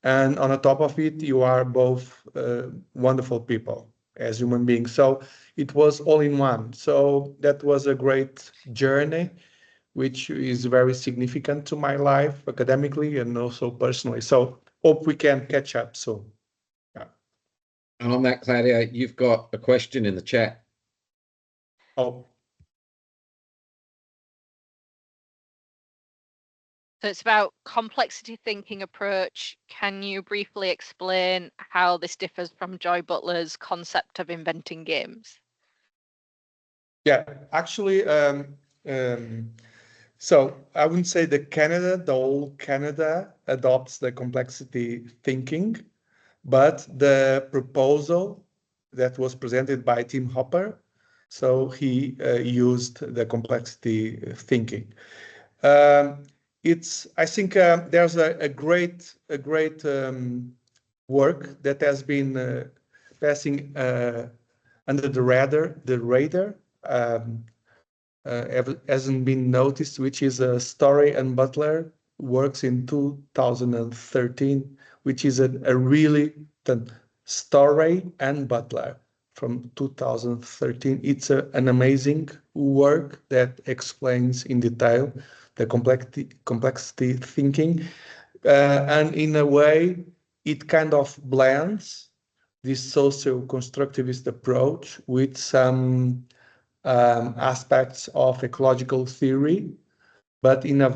And on the top of it, you are both wonderful people as human beings. So it was all in one. So that was a great journey, which is very significant to my life academically and also personally. So hope we can catch up soon. Yeah. And on that, Claudio, you've got a question in the chat. Oh. So it's about complexity thinking approach. Can you briefly explain how this differs from Joy Butler's concept of inventing games? Yeah, actually, so I wouldn't say the whole Canada adopts the complexity thinking, but the proposal that was presented by Tim Hopper, so he used the complexity thinking. I think there's a great work that has been passing under the radar hasn't been noticed, which is Story and Butler works in 2013, which is a really Story and Butler from 2013. It's an amazing work that explains in detail the complexity thinking, and in a way it kind of blends this socio-constructivist approach with some aspects of ecological theory, but in a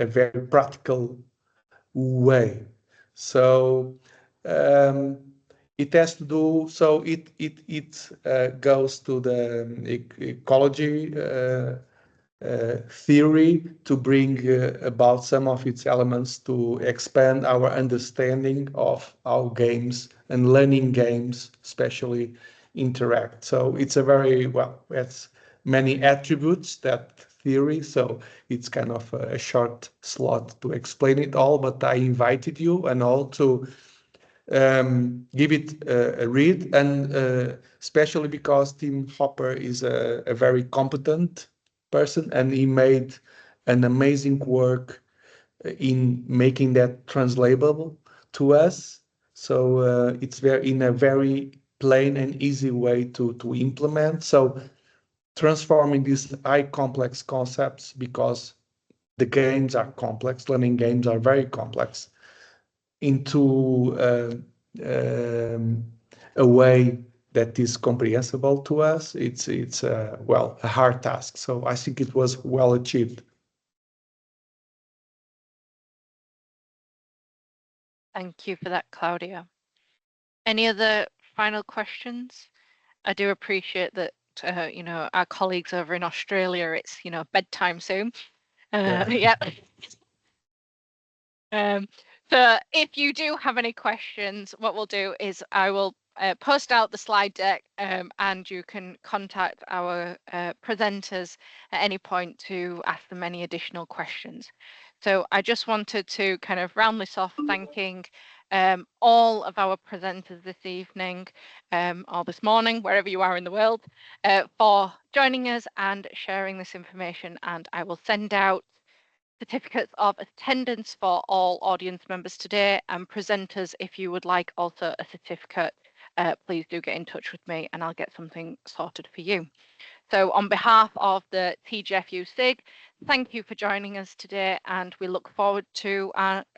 very practical way. So it has to do. So it goes to the ecology theory to bring about some of its elements to expand our understanding of how games and learning games, especially, interact. So it's a very it's many attributes, that theory. So it's kind of a short slot to explain it all, but I invited you and all to give it a read, and especially because Tim Hopper is a very competent person, and he made an amazing work in making that translatable to us. So it's in a very plain and easy way to implement. So transforming these high complex concepts, because the games are complex, learning games are very complex, into a way that is comprehensible to us. It's a hard task. So I think it was well achieved. Thank you for that, Claudio. Any other final questions? I do appreciate that, our colleagues over in Australia, it's, bedtime soon. Yeah. So if you do have any questions, what we'll do is I will post out the slide deck, and you can contact our presenters at any point to ask them any additional questions. So I just wanted to kind of round this off, thanking all of our presenters this evening, or this morning, wherever you are in the world, for joining us and sharing this information. And I will send out certificates of attendance for all audience members today, and presenters, if you would like also a certificate, please do get in touch with me and I'll get something sorted for you. So on behalf of the TGfU SIG, thank you for joining us today, and we look forward to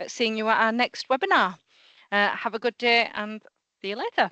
seeing you at our next webinar. Have a good day and see you later.